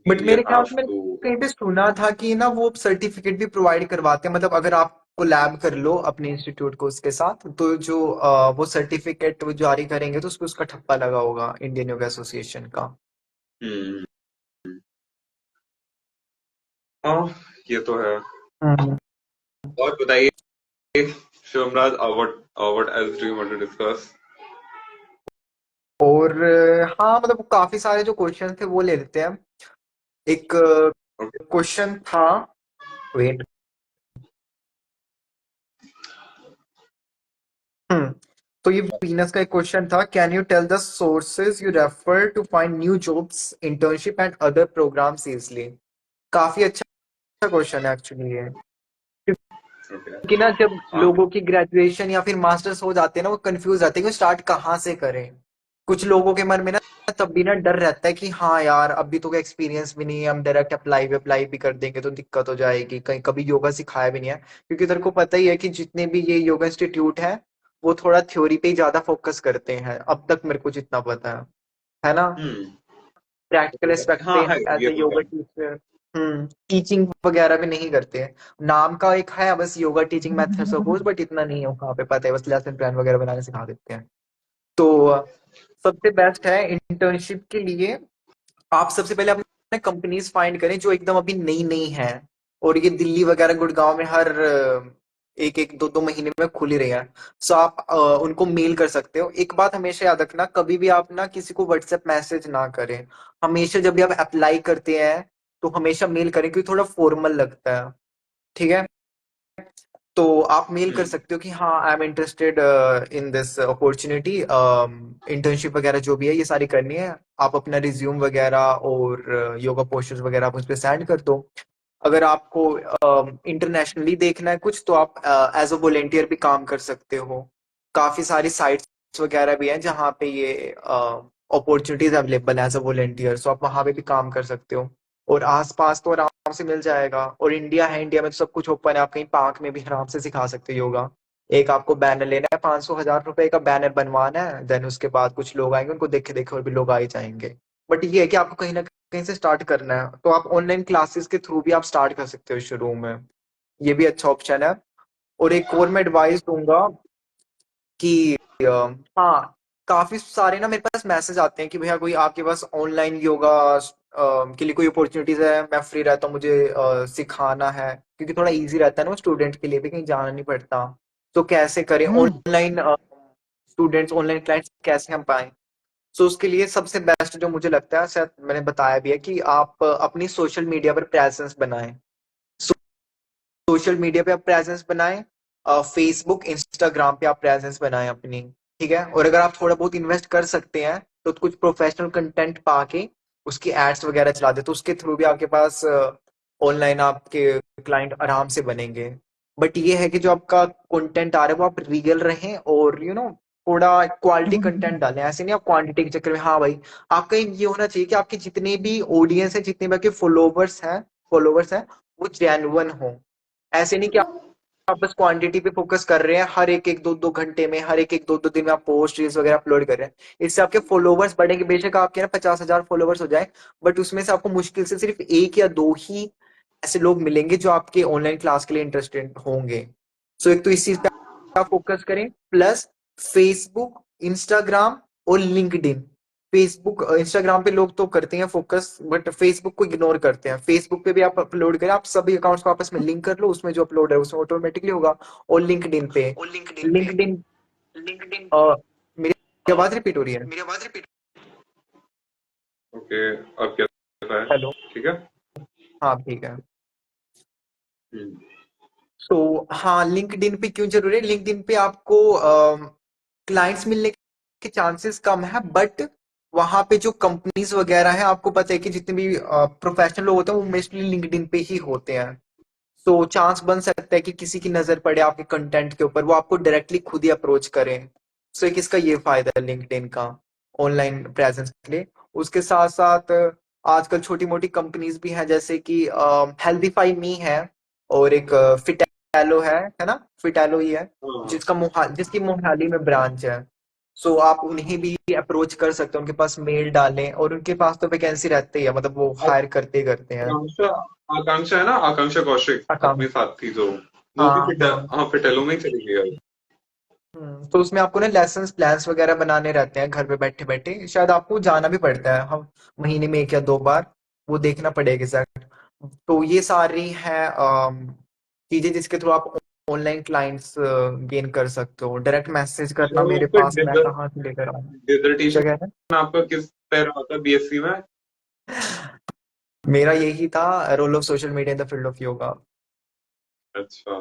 बट वी मेरे ख्याल हैव से मैंने टू। कहीं पे सुना था कि ना वो सर्टिफिकेट भी प्रोवाइड करवाते हैं, मतलब अगर आप कोलैब कर लो अपने इंस्टीट्यूट को उसके साथ तो जो वो सर्टिफिकेट वो जारी करेंगे तो उसको उसका ठप्पा लगा होगा इंडियन योगा एसोसिएशन का। हम्म। हाँ ये तो है। हम्म। और बताइए शिवमराज, what else do you want to discuss? और हाँ मतलब काफी सारे जो क्वेश्चन थे वो ले लेते हैं। एक Okay. क्वेश्चन था, वेट। हम्म तो ये वीनस का एक क्वेश्चन था, can you tell the sources you refer to find new jobs internship and other programs easily. काफी अच्छा क्वेश्चन है एक्चुअली ये, Okay. कि ना जब हाँ। लोगों की ग्रेजुएशन या फिर मास्टर्स हो जाते हैं ना वो कंफ्यूज रहते हैं कि स्टार्ट कहाँ से करें। कुछ लोगों के मन में ना तब भी ना डर रहता है कि हाँ यार अभी तो कोई एक्सपीरियंस भी नहीं है, हम डायरेक्ट अप्लाई भी कर देंगे तो दिक्कत हो जाएगी, कहीं कभी योगा सिखाया भी नहीं है। क्योंकि तेरे को पता ही है कि जितने भी ये योगा इंस्टीट्यूट है वो थोड़ा थ्योरी पे ही ज्यादा फोकस करते हैं, अब तक मेरे को जितना पता है ना। हम्म। प्रैक्टिकल एस्पेक्ट पे हाँ है, एज ये ए तो योगा है। टीचर टीचिंग वगैरह भी नहीं करते हैं। नाम का एक है बस yoga teaching method suppose, but इतना नहीं है वहाँ पे, पता है बस लेसन प्लान वगैरह बनाने सिखा देते हैं। तो सबसे बेस्ट है इंटर्नशिप के लिए, आप सबसे पहले अपने कंपनीज फाइंड करें जो एकदम अभी नई नई है, और ये दिल्ली वगैरह गुड़गांव में हर एक एक दो दो महीने में खुल ही रही है। सो आप उनको मेल कर सकते हो। एक बात हमेशा याद रखना, कभी भी आप ना किसी को व्हाट्सएप मैसेज ना करें। हमेशा जब भी आप अप्लाई करते हैं तो हमेशा मेल करें, क्योंकि थोड़ा फॉर्मल लगता है। ठीक है, तो आप मेल कर हम्म। सकते हो कि हाँ I am interested in this opportunity, internship वगैरह जो भी है ये सारी करनी है। आप अपना रिज्यूम वगैरह और योगा पोस्टर्स वगैरह आप उस पर सेंड कर दो। अगर आपको इंटरनेशनली देखना है कुछ तो आप एज अ वॉलेंटियर भी काम कर सकते हो। काफी सारी साइट्स वगैरह भी हैं जहाँ पे ये अपॉर्चुनिटीज अवेलेबल है एज अ वॉलेंटियर, सो आप वहां पे भी काम कर सकते हो। और आसपास तो आराम से मिल जाएगा। और इंडिया है, इंडिया में तो सब कुछ ओपन है, आप कहीं पार्क में भी आराम से सिखा सकते हो योगा। एक आपको बैनर लेना है, 500 1000 रुपए का बैनर बनवाना है, देन उसके बाद कुछ लोग आएंगे, उनको देखे देखे और भी लोग आ ही जाएंगे। बट ये है कि आपको कहीं ना कहीं से स्टार्ट करना है, तो आप ऑनलाइन क्लासेस के थ्रू भी आप स्टार्ट कर सकते हो शुरू में। ये भी अच्छा ऑप्शन है। और एक और मैं एडवाइस दूंगा कि हाँ, काफी सारे ना मेरे पास मैसेज आते हैं कि भैया कोई आपके पास ऑनलाइन योगा के लिए कोई अपॉर्चुनिटीज है, मैं फ्री रहता हूँ, मुझे सिखाना है, क्योंकि थोड़ा इजी रहता है ना स्टूडेंट के लिए भी, कहीं जाना नहीं पड़ता। तो कैसे करें ऑनलाइन स्टूडेंट्स, ऑनलाइन क्लाइंट्स कैसे हम पाएं? सो उसके लिए सबसे बेस्ट जो मुझे लगता है, शायद मैंने बताया भी है, कि आप अपनी सोशल मीडिया पर प्रेजेंस बनाएं। सोशल मीडिया पे आप प्रेजेंस बनाएं, फेसबुक इंस्टाग्राम पे आप प्रेजेंस बनाएं अपनी। ठीक है, और अगर आप थोड़ा बहुत इन्वेस्ट कर सकते हैं तो कुछ प्रोफेशनल कंटेंट पाके उसकी एड्स वगैरह चला दे, तो उसके थ्रू भी आपके पास ऑनलाइन आपके क्लाइंट आराम से बनेंगे। बट ये है कि जो आपका कंटेंट आ रहा है वो आप रियल रहें, और थोड़ा क्वालिटी कंटेंट डालें, ऐसे नहीं आप क्वांटिटी के चक्कर में। हाँ भाई, आपका ये होना चाहिए कि आपके जितने भी ऑडियंस है, जितने भी आपके फॉलोवर्स हैं वो जेन्युइन हो। ऐसे नहीं कि आप बस क्वांटिटी पे फोकस कर रहे हैं, हर एक एक दो दो घंटे में, हर एक एक दो दो दिन में आप पोस्ट रील्स वगैरह अपलोड कर रहे हैं। इससे आपके फॉलोवर्स बढ़ेंगे, बेशक आपके ना 50,000 फॉलोवर्स हो जाए, बट उसमें से आपको मुश्किल से सिर्फ एक या दो ही ऐसे लोग मिलेंगे जो आपके ऑनलाइन क्लास के लिए इंटरेस्टेड होंगे। सो एक तो इस चीज पे आप फोकस करें, प्लस फेसबुक, इंस्टाग्राम और लिंक्डइन। फेसबुक इंस्टाग्राम पे लोग तो करते हैं फोकस, बट फेसबुक को इग्नोर करते हैं। फेसबुक पे भी आप अपलोड करें, आप सभी अकाउंट्स को आपस में लिंक कर लो, उसमें जो अपलोड है उसमें ऑटोमेटिकली होगा। और लिंक्डइन पे, और लिंक्डइन पे, लिंक्डइन लिंक्डइन मेरी आवाज रिपीट हो रही है? मेरी आवाज रिपीट। ओके, अब कैसा है? हेलो। ठीक है। हाँ ठीक है। हम्म। तो हाँ, लिंक्डइन पे क्यों जरूरी है? लिंक्डइन पे आपको क्लाइंट्स मिलने के चांसेस कम है, बट वहां पे जो कंपनीज वगैरह हैं, आपको पता है कि जितने भी प्रोफेशनल लोग होते हैं वो मोस्टली लिंक्डइन पे ही होते हैं। तो चांस बन सकता है कि किसी की नजर पड़े आपके कंटेंट के ऊपर, वो आपको डायरेक्टली खुद ही अप्रोच करें। सो एक इसका ये फायदा है लिंक्डइन का ऑनलाइन प्रेजेंस के लिए। उसके साथ साथ आजकल छोटी मोटी कंपनीज भी हैं, जैसे कि हेल्दीफाई मी है, और एक फिटैलो है ना, फिटैलो ही है, हाँ। जिसकी मोहाली में ब्रांच है। सो आप उन्हें भी अप्रोच कर सकते हो, उनके पास मेल डालें, और उनके पास तो वैकेंसी रहती है, मतलब वो हायर करते ही करते हैं। आकांक्षा, आकांक्षा है ना, आकांक्षा कौशिक अकाउंट। अपने साथ थी जो, वो भी हाँ हाँ। हाँ फिटेलो में ही चली गई अब। तो उसमें आपको ना लेसन प्लान्स वगैरह बनाने रहते हैं घर पे बैठे बैठे, शायद आपको जाना भी पड़ता है, हम महीने में एक या दो बार, वो देखना पड़ेगा एग्जैक्ट। तो ये सारी हैं चीजें जिसके थ्रू आप ऑनलाइन क्लाइंट्स गेन कर सकते हो। डायरेक्ट मैसेज करना तो मेरे फिर पास, मैं कहाँ से लेकर आऊँ? क्या कह रहे डिजर्टेशन आपका किस पे रहा था बीएससी में? हैं? मेरा यही था, role of social media in the field of yoga. अच्छा,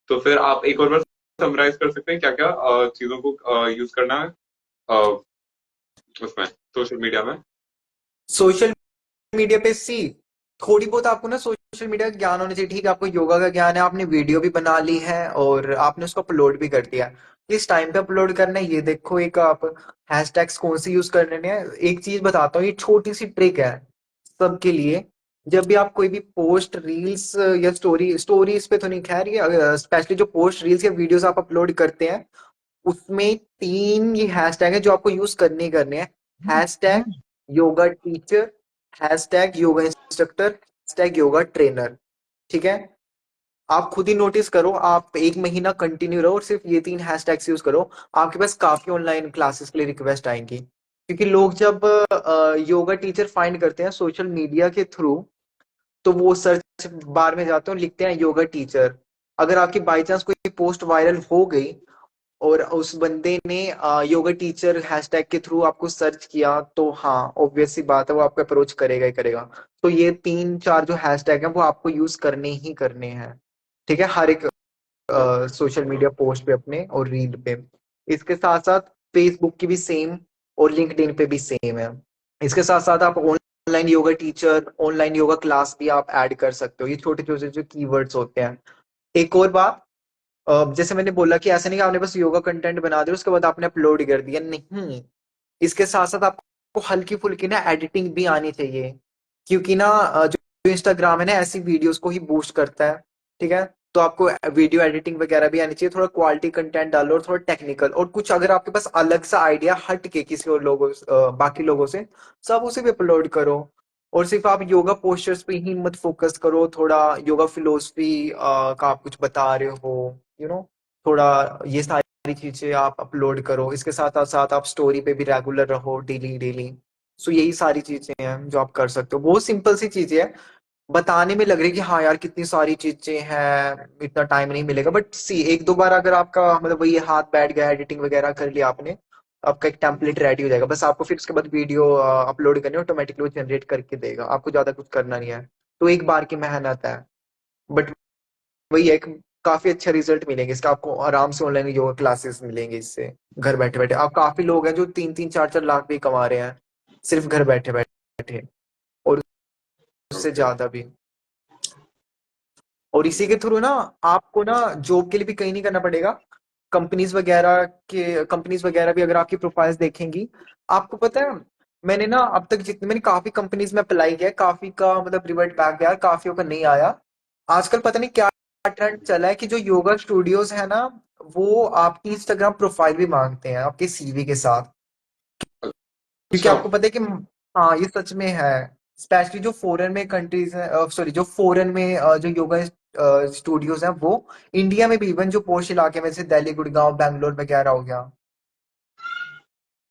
तो फिर आप एक और बार समराइज कर सकते हैं क्या क्या चीजों को यूज करना है उसमें, सोशल मीडिया में? सोशल मीडिया पे सी, थोड़ी बहुत आपको ना सोशल मीडिया का ज्ञान होना चाहिए। ठीक है, आपको योगा का ज्ञान है, आपने वीडियो भी बना ली है और आपने उसको अपलोड भी कर दिया। किस टाइम पे अपलोड करना है ये देखो, एक आप हैशटैग्स कौन से यूज करने हैं। एक चीज बताता हूँ, ये छोटी सी ट्रिक है सबके लिए। जब भी आप कोई भी पोस्ट रील्स या स्टोरीज पे तो नहीं, खैर ये स्पेशली जो पोस्ट रील्स या वीडियोस आप अपलोड करते हैं, उसमें तीन ये हैशटैग है जो आपको यूज करने ही करने हैं। Hashtag yoga teacher, hashtag yoga instructor, hashtag yoga trainer. ठीक है, आप खुद ही नोटिस करो, आप एक महीना कंटिन्यू रहो और सिर्फ ये तीन हैशटैग्स यूज करो, आपके पास काफी ऑनलाइन क्लासेस के लिए रिक्वेस्ट आएंगी। क्योंकि लोग जब योगा टीचर फाइंड करते हैं सोशल मीडिया के थ्रू, तो वो सर्च बार में जाते हैं और लिखते हैं योगा टीचर। अगर आपकी बाई चांस कोई पोस्ट वायरल हो गई और उस बंदे ने योगा टीचर हैशटैग के थ्रू आपको सर्च किया, तो हाँ, ऑब्वियस सी बात है, वो आपको अप्रोच करेगा ही करेगा। तो ये तीन चार जो हैशटैग हैं वो आपको यूज करने ही करने हैं। ठीक है, हर एक सोशल मीडिया पोस्ट पे अपने और रील पे। इसके साथ साथ फेसबुक की भी सेम, और लिंक्डइन पे भी सेम है। इसके साथ साथ आप online yoga teacher, online yoga class भी आप ऐड कर सकते हो। ये छोटे छोटे जो कीवर्ड्स होते हैं। एक और बात, जैसे मैंने बोला कि ऐसा नहीं कि आपने बस योगा कंटेंट बना दिया उसके बाद आपने अपलोड कर दिया, नहीं। इसके साथ साथ आपको हल्की फुल्की ना एडिटिंग भी आनी चाहिए, क्योंकि ना जो इंस्टाग्राम है ना ऐसी वीडियोस को ही बूस्ट करता है, ठीक है। तो आपको वीडियो एडिटिंग वगैरह भी आनी चाहिए, थोड़ा क्वालिटी कंटेंट डालो और थोड़ा टेक्निकल, और कुछ अगर आपके पास अलग सा आइडिया हट के किसी और लोगों बाकी लोगों से, सब उसे भी अपलोड करो। और सिर्फ आप योगा पोस्चर्स पे ही मत फोकस करो, थोड़ा योगा फिलोसफी का आप कुछ बता रहे हो, थोड़ा ये सारी चीजें आप अपलोड करो। इसके साथ साथ आप स्टोरी पे भी रेगुलर रहो, डेली डेली। सो यही सारी चीजें हैं जो आप कर सकते हो, बहुत सिंपल सी चीजें हैं। बताने में लग रही है कि हाँ यार कितनी सारी चीजें हैं, इतना टाइम नहीं मिलेगा, बट सी एक दो बार अगर आपका मतलब वही हाथ बैठ गया, एडिटिंग वगैरह कर लिया आपने, आपका एक टेम्पलेट रेडी हो जाएगा। बस आपको फिर उसके बाद वीडियो अपलोड करनी है, ऑटोमेटिकली वो जनरेट करके देगा, आपको ज्यादा कुछ करना नहीं है। तो एक बार की मेहनत है, बट वही है कि काफी अच्छा रिजल्ट मिलेंगे इसका आपको, आराम से ऑनलाइन योगा क्लासेस मिलेंगे इससे, घर बैठे बैठे। आप काफी लोग हैं जो 3-3 4-4 लाख भी कमा रहे हैं सिर्फ घर बैठे बैठे, और उससे ओके। ज्यादा भी। और इसी के थ्रू ना आपको ना जॉब के लिए भी कहीं नहीं करना पड़ेगा। कंपनीज वगैरह भी अगर आपकी प्रोफाइल्स देखेंगी, आपको पता है, मैंने ना अब तक जितने मैंने काफी कंपनीज में अप्लाई किया है, काफी का मतलब रिवर्ट बैक गया, काफियों का नहीं आया। आजकल पता नहीं क्या ट्रेंड चला है कि जो योगा स्टूडियोज है ना, वो आपकी इंस्टाग्राम प्रोफाइल भी मांगते हैं आपके सीवी के साथ। क्योंकि अच्छा। आपको पता है कि हाँ ये सच में है। स्पेशली जो फॉरेन में कंट्रीज हैं, सॉरी जो फॉरेन में जो योगा स्टूडियोज हैं, वो इंडिया में भी, इवन जो पोश इलाके में, जैसे दिल्ली, गुड़गांव, बैंगलोर वगैरह हो गया।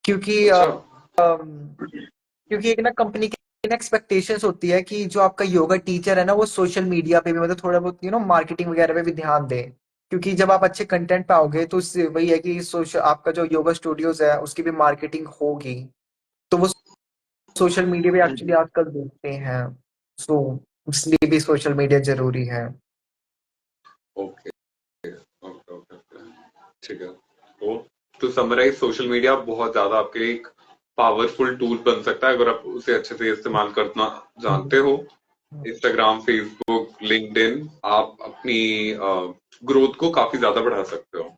क्योंकि अच्छा। क्योंकि एक ना कंपनी की एक्सपेक्टेशंस होती है कि जो आपका योगा टीचर है ना, वो सोशल मीडिया पे भी मतलब थोड़ा बहुत मार्केटिंग वगैरह पे भी ध्यान दे। क्योंकि जब आप अच्छे कंटेंट पाओगे तो उससे वही है कि सोशल आपका जो योगा स्टूडियोज है उसकी भी मार्केटिंग होगी। तो वो सोशल मीडिया पे एक्चुअली आजकल देखते हैं। सो इसलिए भी सोशल मीडिया जरूरी है। ओके ओके ओके ओके, ठीक है। तो समराइज, सोशल मीडिया बहुत ज्यादा आपके एक पावरफुल टूल बन सकता है अगर आप उसे अच्छे से इस्तेमाल करना जानते हो। इंस्टाग्राम, फेसबुक, लिंक्डइन, आप अपनी ग्रोथ को काफी ज्यादा बढ़ा सकते हो।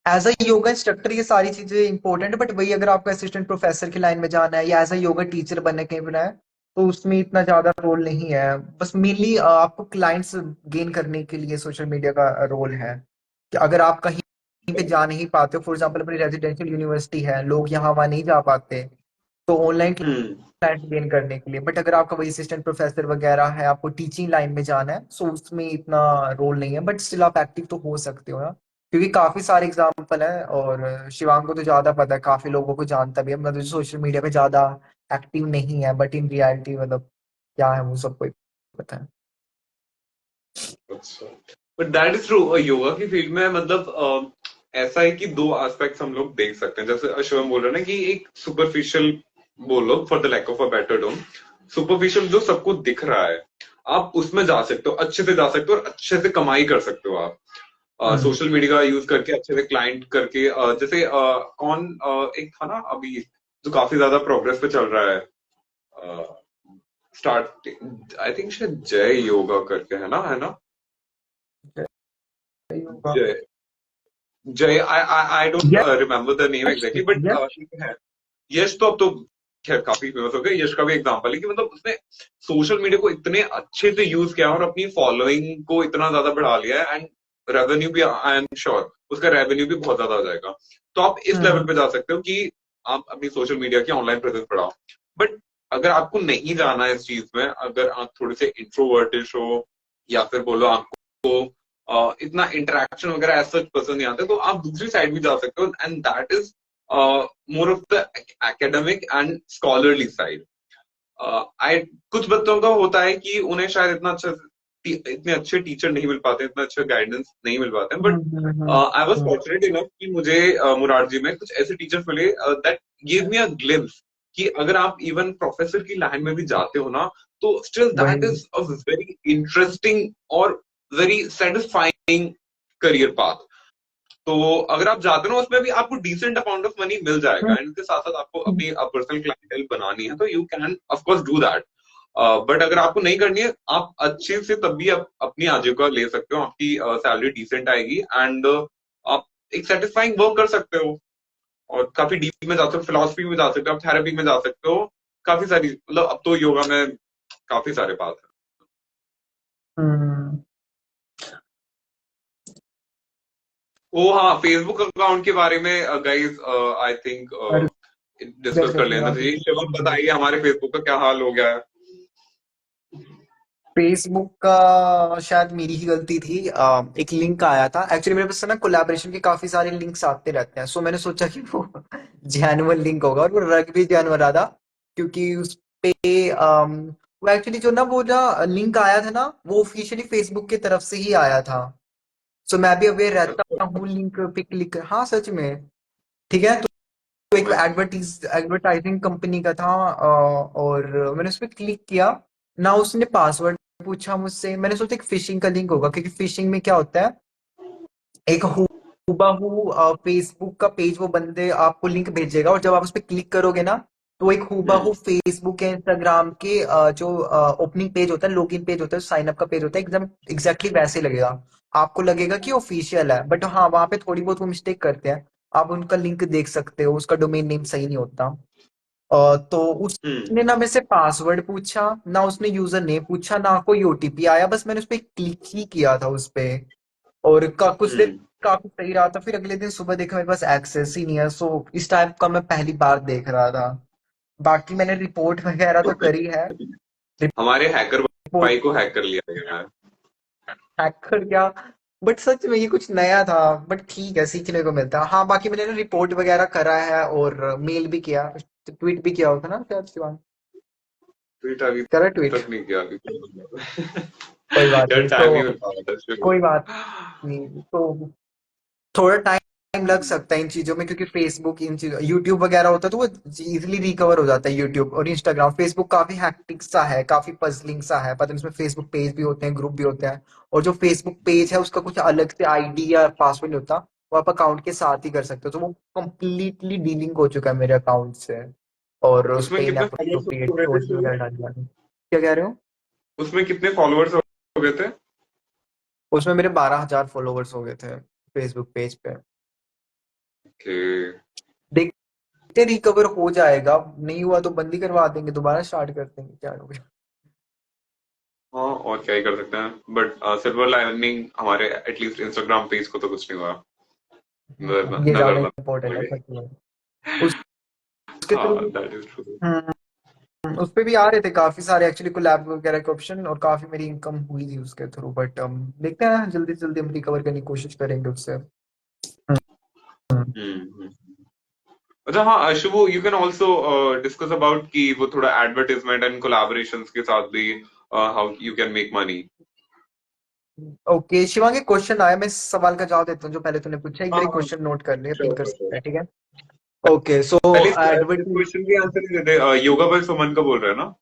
एज अ योगा इंस्ट्रक्टर ये सारी चीजें इंपॉर्टेंट है, बट वही अगर आपको असिस्टेंट प्रोफेसर की लाइन में जाना है या एज अ योगा टीचर बनने कहीं बनना है, तो उसमें इतना ज्यादा रोल नहीं है। बस मेनली आपको क्लाइंट्स गेन करने के लिए सोशल मीडिया का रोल है। कि अगर आप कहीं पे जा नहीं पाते हो, फॉर एग्जाम्पल अपनी रेजिडेंशियल यूनिवर्सिटी है, लोग यहाँ वहाँ नहीं जा पाते, तो ऑनलाइन हम्म। क्लाइंट गेन करने के लिए। बट अगर आपका वही असिस्टेंट प्रोफेसर वगैरह है, आपको टीचिंग लाइन में जाना है, सो उसमें इतना रोल नहीं है, बट स्टिल आप एक्टिव तो हो सकते हो ना। क्योंकि काफी सारे एग्जाम्पल है, और शिवांग को तो ज्यादा पता है, काफी लोगों को जानता भी है, मतलब सोशल मीडिया पे ज्यादा एक्टिव नहीं है, बट इन रियलिटी मतलब क्या है वो सबको ही पता है। अच्छा, but that is true. Yoga की फील्ड में मतलब ऐसा है कि दो एस्पेक्ट्स हम लोग देख सकते हैं। जैसे शिवम बोल रहे हैं ना कि एक सुपरफिशियल, बोलो for the lack of a better term, superficial जो सबको दिख रहा है, आप उसमें जा सकते हो, अच्छे से जा सकते हो और अच्छे से कमाई कर सकते हो आप हम्म। सोशल मीडिया का यूज करके, अच्छे से क्लाइंट करके। जैसे कौन एक था ना अभी जो काफी ज्यादा प्रोग्रेस पे चल रहा है, स्टार्ट, आई थिंक शायद जय योगा करके है ना? सही होगा। जय, जय, I don't remember the name yes exactly, but yes. है। यश तो अब तो खैर काफी फेमस हो गए। यश का भी एग्जांपल है कि मतलब उसने सोशल मीडिया को इतने अच्छे से यूज किया और अपनी फॉलोइंग को इतना ज्यादा बढ़ा लिया है, एंड रेवेन्यू भी, आई एम श्योर उसका रेवेन्यू भी बहुत ज्यादा आ जाएगा। तो आप इस लेवल हम्म। पे जा सकते हो कि आप अपनी सोशल मीडिया की ऑनलाइन प्रेजेंस बढ़ाओ। बट अगर आपको नहीं जाना है इस चीज में, अगर आप थोड़े से इंट्रोवर्टिश हो, या फिर बोलो आपको इतना इंटरेक्शन वगैरह ऐसा पसंद नहीं आता, तो आप दूसरी साइड भी जा सकते हो, and that is more of the academic and scholarly side. I कुछ बच्चों का होता है कि उन्हें शायद इतने अच्छे टीचर नहीं मिल पाते, इतना अच्छा गाइडेंस नहीं मिल पाते हैं, but I was hmm. Fortunate enough कि मुझे मुरारजी में कुछ ऐसे टीचर्स मिले that give me a glimpse कि अगर आप इवन प्रोफेसर की लाइन में भी जाते हो ना, तो स्टिल दैट वही। इज अ वेरी इंटरेस्टिंग और वेरी सेटिस्फाइंग करियर पाथ। तो अगर आप जाते हो ना, उसमें भी आपको डिसेंट अमाउंट ऑफ मनी मिल जाएगा, एंड इसके साथ साथ आपको अपनी पर्सनल क्लाइंटेल बनानी है, तो you can of course do that. But अगर आपको नहीं करनी है, आप अच्छे से तब भी आप अपनी आजीविका ले सकते हो, आपकी सैलरी डिसेंट आएगी, एंड आप एक सेटिस्फाइंग वर्क कर सकते हो, और काफी डीप में जा सकते हो, फिलोसफी में जा सकते हो, आप थेरेपी में जा सकते हो, काफी सारी, मतलब अब तो योगा में काफी सारे पाथ हैं। हम्म। ओ हाँ, फेसबुक अकाउंट के बारे में गाइस आई थिंक और डिस्कस कर लेना चाहिए। शिवम बताइए, हमारे फेसबुक का क्या हाल हो गया है? फेसबुक का शायद मेरी ही गलती थी। एक लिंक आया था एक्चुअली मेरे पास ना, कोलैबोरेशन के काफी सारे लिंक्स आते रहते हैं, सो मैंने सोचा कि वो जेन्युइन लिंक होगा, और वो रग भी जेन्युइन रहा था, क्योंकि उस पे वो एक्चुअली जो ना वो ना लिंक आया था ना, वो ऑफिशियली फेसबुक की तरफ से ही आया था। सो मैं भी अवेयर रहता हूँ लिंक पे क्लिक कर, हाँ सच में। ठीक है, तो एक एडवर्टाइजिंग कंपनी का था, और मैंने उस पर क्लिक किया ना, उसने पासवर्ड पूछा मुझसे, मैंने सोचा एक फिशिंग का लिंक होगा, क्योंकि फिशिंग में क्या होता है, एक हूबहू फेसबुक का पेज वो बंदे आपको लिंक भेजेगा, और जब आप उस पर क्लिक करोगे ना, तो एक हूबहू हम्म। फेसबुक या इंस्टाग्राम के जो ओपनिंग पेज होता है, लॉगिन पेज होता है, साइन अप का पेज होता है, एकदम एग्जैक्टली वैसे लगेगा। आपको लगेगा कि ऑफिशियल है, बट हाँ वहां पे थोड़ी बहुत वो मिस्टेक करते हैं। आप उनका लिंक देख सकते हो, उसका डोमेन नेम सही नहीं होता। तो हम्म। उसने ना मेरे से पासवर्ड पूछा, ना उसने यूजर नेम पूछा, ना कोई ओटीपी आया, बस मैंने उस पर क्लिक ही किया था उस पे। और कुछ देर हम्म। काफी सही रहा था, फिर अगले दिन सुबह देखा मेरे पास एक्सेस ही नहीं है, सो इस टाइप का मैं पहली बार देख रहा था। बाकी मैंने रिपोर्ट वगैरह तो करी है। हमारे हैकर रिपोर्ट भाई को हैक कर लिया गया है। हैक कर गया, बट सच में ये कुछ नया था। बट ठीक है, सीखने को मिलता है। हाँ बाकी मैंने ना रिपोर्ट वगैरह करा है, और मेल भी किया, ट्वीट भी किया होगा ना शायद शिवांग। ट्वीट अभी करा ट्वीट। तक नहीं किया अभी। कोई बात यार नहीं, टाइम नहीं तो मिल पा रहा था इसलिए। कोई बात नहीं, तो थोड़ा टाइम लग सकता है इन चीजों में, क्योंकि फेसबुक इन चीजों, यूट्यूब वगैरह होता है तो वो इजीली रिकवर हो जाता है। यूट्यूब और इंस्टाग्राम, फेसबुक काफी हैक्टिक सा है, काफी पजलिंग सा है, पता नहीं उसमें फेसबुक पेज भी होते हैं, ग्रुप भी होते हैं, और जो फेसबुक पेज है उसका कुछ अलग से आईडी या पासवर्ड नहीं होता, वो आप अकाउंट के साथ ही कर सकते हो, तो वो कम्प्लीटली डीलिंग हो चुका है मेरे अकाउंट से, और उस उसमें पे कितने फॉलोअर्स इनएप्रोप्रिएट हो गए थे स्टोरी शिवम? वगैरह डाली जा रही है। क्या कह रहे हो? उसमें कितने फॉलोअर्स हो गए थे? उसमें मेरे 12,000 फॉलोवर्स हो गए थे फेसबुक पेज पे। ओके। देखते रिकवर हो जाएगा, नहीं हुआ तो बंदी करवा देंगे, दोबारा स्टार्ट कर देंगे, क्या होगा। हाँ, और क्या ही कर सकते हैं, बट सिल्वर लाइनिंग हमारे एटलीस्ट इंस्टाग्राम पेज को तो कुछ नहीं हुआ। ये नजर ज्यादा ना इम्पोर्टेंट है लगे। सच में। उसके थ्रू हाँ, दैट इज ट्रू। उस पे भी आ रहे थे काफी सारे एक्चुअली कोलैब वगैरह के ऑप्शन, और काफी मेरी इनकम हुई थी उसके थ्रू, बट देखते हैं, जल्दी से जल्दी हम रिकवर करने की कोशिश करेंगे उससे। हम्म। हम्म। अच्छा हाँ, Shubhu, you can also discuss about कि वो थोड़ा एडवर्टाइजमेंट एंड कोलैबोरेशंस के साथ भी how you can make money. Okay Shivang, एक क्वेश्चन आया, मैं इस सवाल का जवाब देता हूँ जो पहले तूने पूछा, एक हाँ बार हाँ, क्वेश्चन नोट कर ले, पिन श्योर कर श्योर। सकता है, ठीक है? ओके सो पहले इस एडवर्टाइज, क्वेश्चन की आंसर नहीं देते, योगा पर सुमन का बोल रहे हैं ना?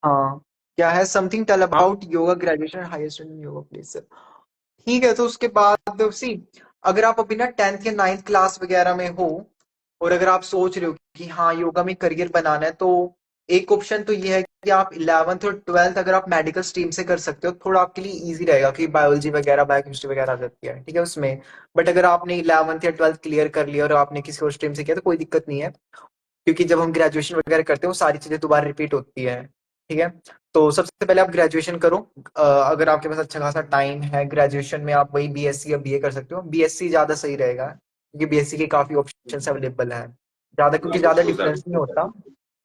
हाँ, क्या है, समथिंग टेल हाँ। About yoga graduation highest in yoga place. ठीक है, तो उसके बाद सी, अगर आप अभी ना 10th या 9th क्लास वगैरह में हो, और अगर आप सोच रहे हो कि हाँ योगा में करियर बनाना है, तो एक ऑप्शन तो ये है कि आप 11th और 12th अगर आप मेडिकल स्ट्रीम से कर सकते हो, थोड़ा आपके लिए इजी रहेगा, क्योंकि बायोलॉजी वगैरह बायोकेमिस्ट्री वगैरह आ जाती है, ठीक है उसमें। बट अगर आपने 11th या 12th क्लियर कर लिया और आपने किसी और स्ट्रीम से किया, तो कोई दिक्कत नहीं है, क्योंकि जब हम ग्रेजुएशन वगैरह करते हैं वो सारी चीजें दोबारा रिपीट होती है। ठीक है, तो सबसे पहले आप ग्रेजुएशन करो। अगर आपके पास अच्छा खासा टाइम है, ग्रेजुएशन में आप वही बीएससी या बीए कर सकते हो, बीएससी ज्यादा सही रहेगा, क्योंकि बीएससी के काफी ऑप्शन अवेलेबल है, ज्यादा, क्योंकि ज्यादा डिफरेंस नहीं होता।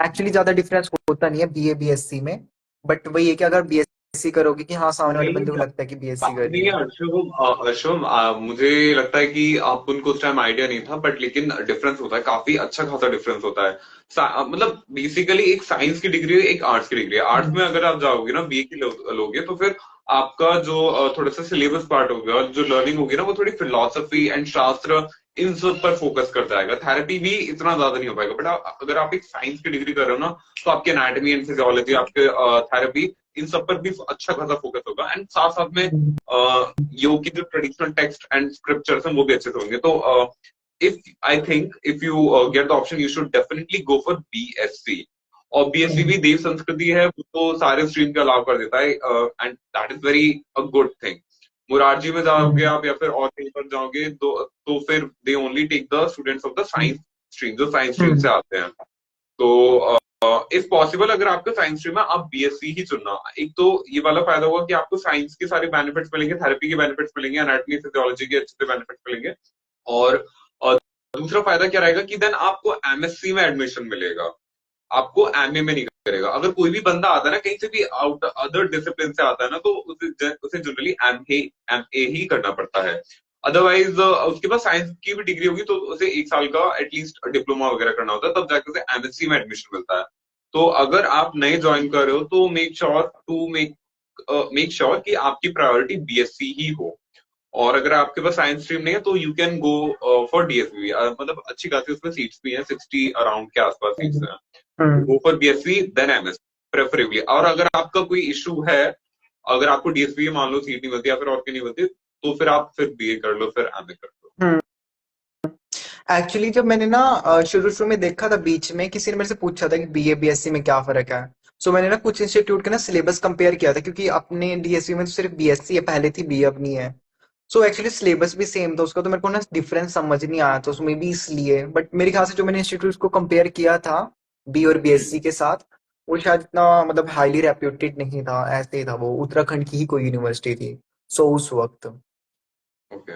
एक्चुअली ज्यादा डिफरेंस होता नहीं है बीए बीएससी में, बट वही है कि अगर बीएससी करोगे कि हाँ सामने वाले नहीं, बंदे को लगता है कि बीएससी बात करी नहीं है। है अर्शुम। अर्शुम, मुझे लगता है कि आप उनको उस टाइम आइडिया नहीं था, बट लेकिन डिफरेंस होता है, काफी अच्छा खासा डिफरेंस होता है। मतलब बेसिकली एक साइंस की डिग्री है, एक आर्ट्स की डिग्री है। आर्ट्स में अगर आप जाओगे ना, बीए की लोगे, तो फिर आपका जो थोड़ा सा सिलेबस पार्ट होगा, जो लर्निंग होगी ना, वो थोड़ी फिलोसफी एंड शास्त्र इन सब पर फोकस कर जाएगा। थेरेपी भी इतना ज्यादा नहीं हो पाएगा, बट अगर आप एक साइंस की डिग्री कर रहे हो ना, तो आपके एनाटॉमी एंड फिजियोलॉजी, आपके थेरेपी, इन सब पर भी अच्छा खासा फोकस होगा, एंड साथ साथ में योग की जो ट्रेडिशनल टेक्स्ट एंड स्क्रिप्चर्स हैं वो भी अच्छे से होंगे। तो if I think if you get the option, you should definitely go for BSc. और बीएससी भी देव संस्कृति है, वो तो सारे स्ट्रीम के अलाउ कर देता है, and that is very a good thing. Morarji में जाओगे आप, या फिर और कहीं पर जाओगे, तो फिर they only take the students of the science stream, जो साइंस स्ट्रीम से आते हैं। तो इफ पॉसिबल अगर आपका साइंस स्ट्रीम है आप बीएससी ही चुनना। एक तो ये वाला फायदा होगा कि आपको साइंस के सारे बेनिफिट्स मिलेंगे, थेरेपी के बेनिफिट्स मिलेंगे, एनाटॉमी फिजियोलॉजी के अच्छे से बेनिफिट्स मिलेंगे। और दूसरा फायदा क्या रहेगा कि देन आपको एमएससी में एडमिशन मिलेगा, आपको एमए में नहीं करेगा। अगर कोई भी बंदा आता है ना कहीं से भी आउट अदर डिसिप्लिन से आता है ना, तो उसे जनरली एमए ही करना पड़ता है। अदरवाइज उसके पास साइंस की भी डिग्री होगी तो उसे एक साल का एटलीस्ट डिप्लोमा वगैरह करना होता है, तब जाकर उसे एमएससी में एडमिशन मिलता है। तो अगर आप नए ज्वाइन कर रहे हो तो मेक श्योर कि आपकी प्रायोरिटी बीएससी ही हो। और अगर आपके पास साइंस स्ट्रीम नहीं है तो you can go for DSB, मतलब अच्छी खासी उसमें सीट्स भी हैं, 60 अराउंड के आसपास सीट्स हैं। Go for BSc then MS preferably. और अगर आपका कोई इशू है, अगर आपको डीएसबी मान लो सीट नहीं मिलती या फिर और की नहीं मिलती, तो फिर आप फिर बीए कर लो, फिर एमए कर लो। एक्चुअली जब मैंने ना शुरू शुरू में देखा था, बीच में किसी ने मेरे से पूछा था कि बीए बीएससी में क्या फर्क है। सो मैंने ना कुछ इंस्टीट्यूट का ना सिलेबस कंपेयर किया था, क्योंकि अपने डीएससी में तो सिर्फ बीएससी है, पहले थी बीए, अब नहीं है। सो एक्चुअली सिलेबस भी सेम था उसका, तो मेरे को ना डिफरेंस समझ नहीं आया था उसमें भी, इसलिए। बट मेरे ख्याल से जो मैंने इंस्टीट्यूट को कंपेयर किया था बी और बीएससी के साथ, वो शायद इतना मतलब हाईली रेप्यूटेड नहीं था, ऐसे ही था, वो उत्तराखंड की ही कोई यूनिवर्सिटी थी सो उस वक्त। ओके।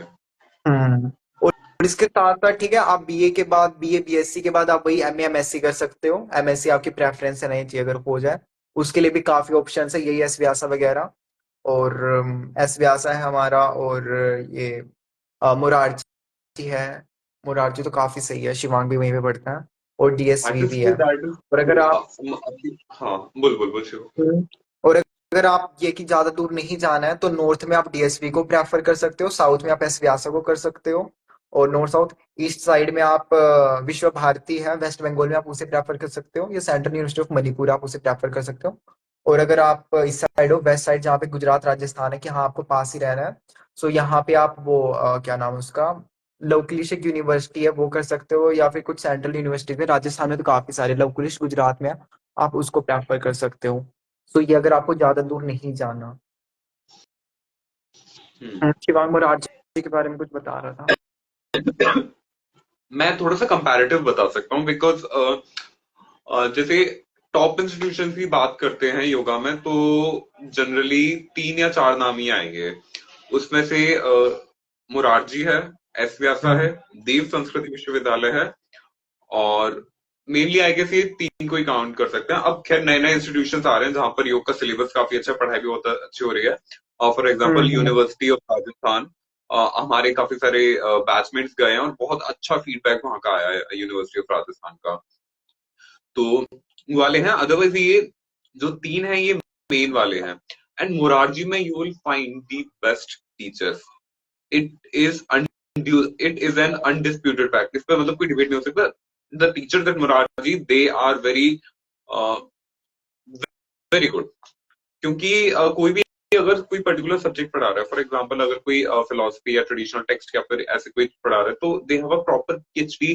हम्म। और इसके साथ साथ ठीक है, आप बीए के बाद, बीए बीएससी के बाद आप वही एमए एमएससी कर सकते हो। एमएससी आपकी प्रेफरेंस है नहीं चाहिए, अगर हो जाए उसके लिए भी काफी ऑप्शन है, यही एस व्यासा वगैरह। और एस व्यासा है हमारा, और ये मोरारजी है। मोरारजी तो काफी सही है, शिवांग भी वहीं पे पढ़ता है, और डीएसवी भी है। दैट इज और अगर आप हाँ, बोल बोल बोल शिव। और अगर आप ये कि ज्यादा दूर नहीं जाना है, तो नॉर्थ में आप डीएसवी को प्रेफर कर सकते हो, साउथ में आप एस व्यासा को कर सकते हो, और नॉर्थ साउथ ईस्ट साइड में आप विश्व भारती है वेस्ट बंगाल में, आप उसे प्रेफर कर सकते हो, या सेंट्रल यूनिवर्सिटी ऑफ मणिपुर आप उसे प्रेफर कर सकते हो। और अगर आप इस साइड हो, वेस्ट साइड जहाँ पे गुजरात राजस्थान है, कि हाँ आपको पास ही रहना है, सो यहाँ पे आप वो क्या नाम है उसका, लवकुलिश यूनिवर्सिटी है, वो कर सकते हो, या फिर कुछ सेंट्रल यूनिवर्सिटी में राजस्थान में तो काफी सारे, लवकुलिश गुजरात में है, आप उसको प्रेफर कर सकते हो। तो ये अगर आपको ज्यादा दूर नहीं जाना। शिवांग मोरारजी के बारे में कुछ बता रहा था। मैं थोड़ा सा कंपैरेटिव बता सकता हूँ, बिकॉज जैसे टॉप इंस्टीट्यूशन की बात करते हैं योगा में, तो जनरली 3 या 4 नाम ही आएंगे। उसमें से मुरारजी है, एस व्यासा है, देव संस्कृत विश्वविद्यालय है, और मेनली आई गेस ये 3 को ही काउंट कर सकते हैं। अब खैर नए नए इंस्टीट्यूशन आ रहे हैं जहां पर योग का सिलेबस काफी अच्छा, पढ़ाई भी बहुत अच्छी हो रही है। For example university of Rajasthan, हमारे काफी सारे बैचमेट्स गए हैं और बहुत अच्छा फीडबैक वहां का आया है यूनिवर्सिटी ऑफ राजस्थान का। तो वाले हैं। अदरवाइज ये जो 3 हैं ये मेन वाले हैं। एंड मोरारजी में you will find the best teachers. It is it is an undisputed fact, इस पर मतलब कोई डिबेट नहीं हो सकता। The teachers at Morarji they are very very good. क्योंकि कोई भी अगर कोई पर्टिकुलर सब्जेक्ट पढ़ा रहा है, फॉर एग्जांपल अगर कोई फिलोसफी या ट्रेडिशनल टेक्स्ट या फिर ऐसे कोई पढ़ा रहा है, तो they have a proper PhD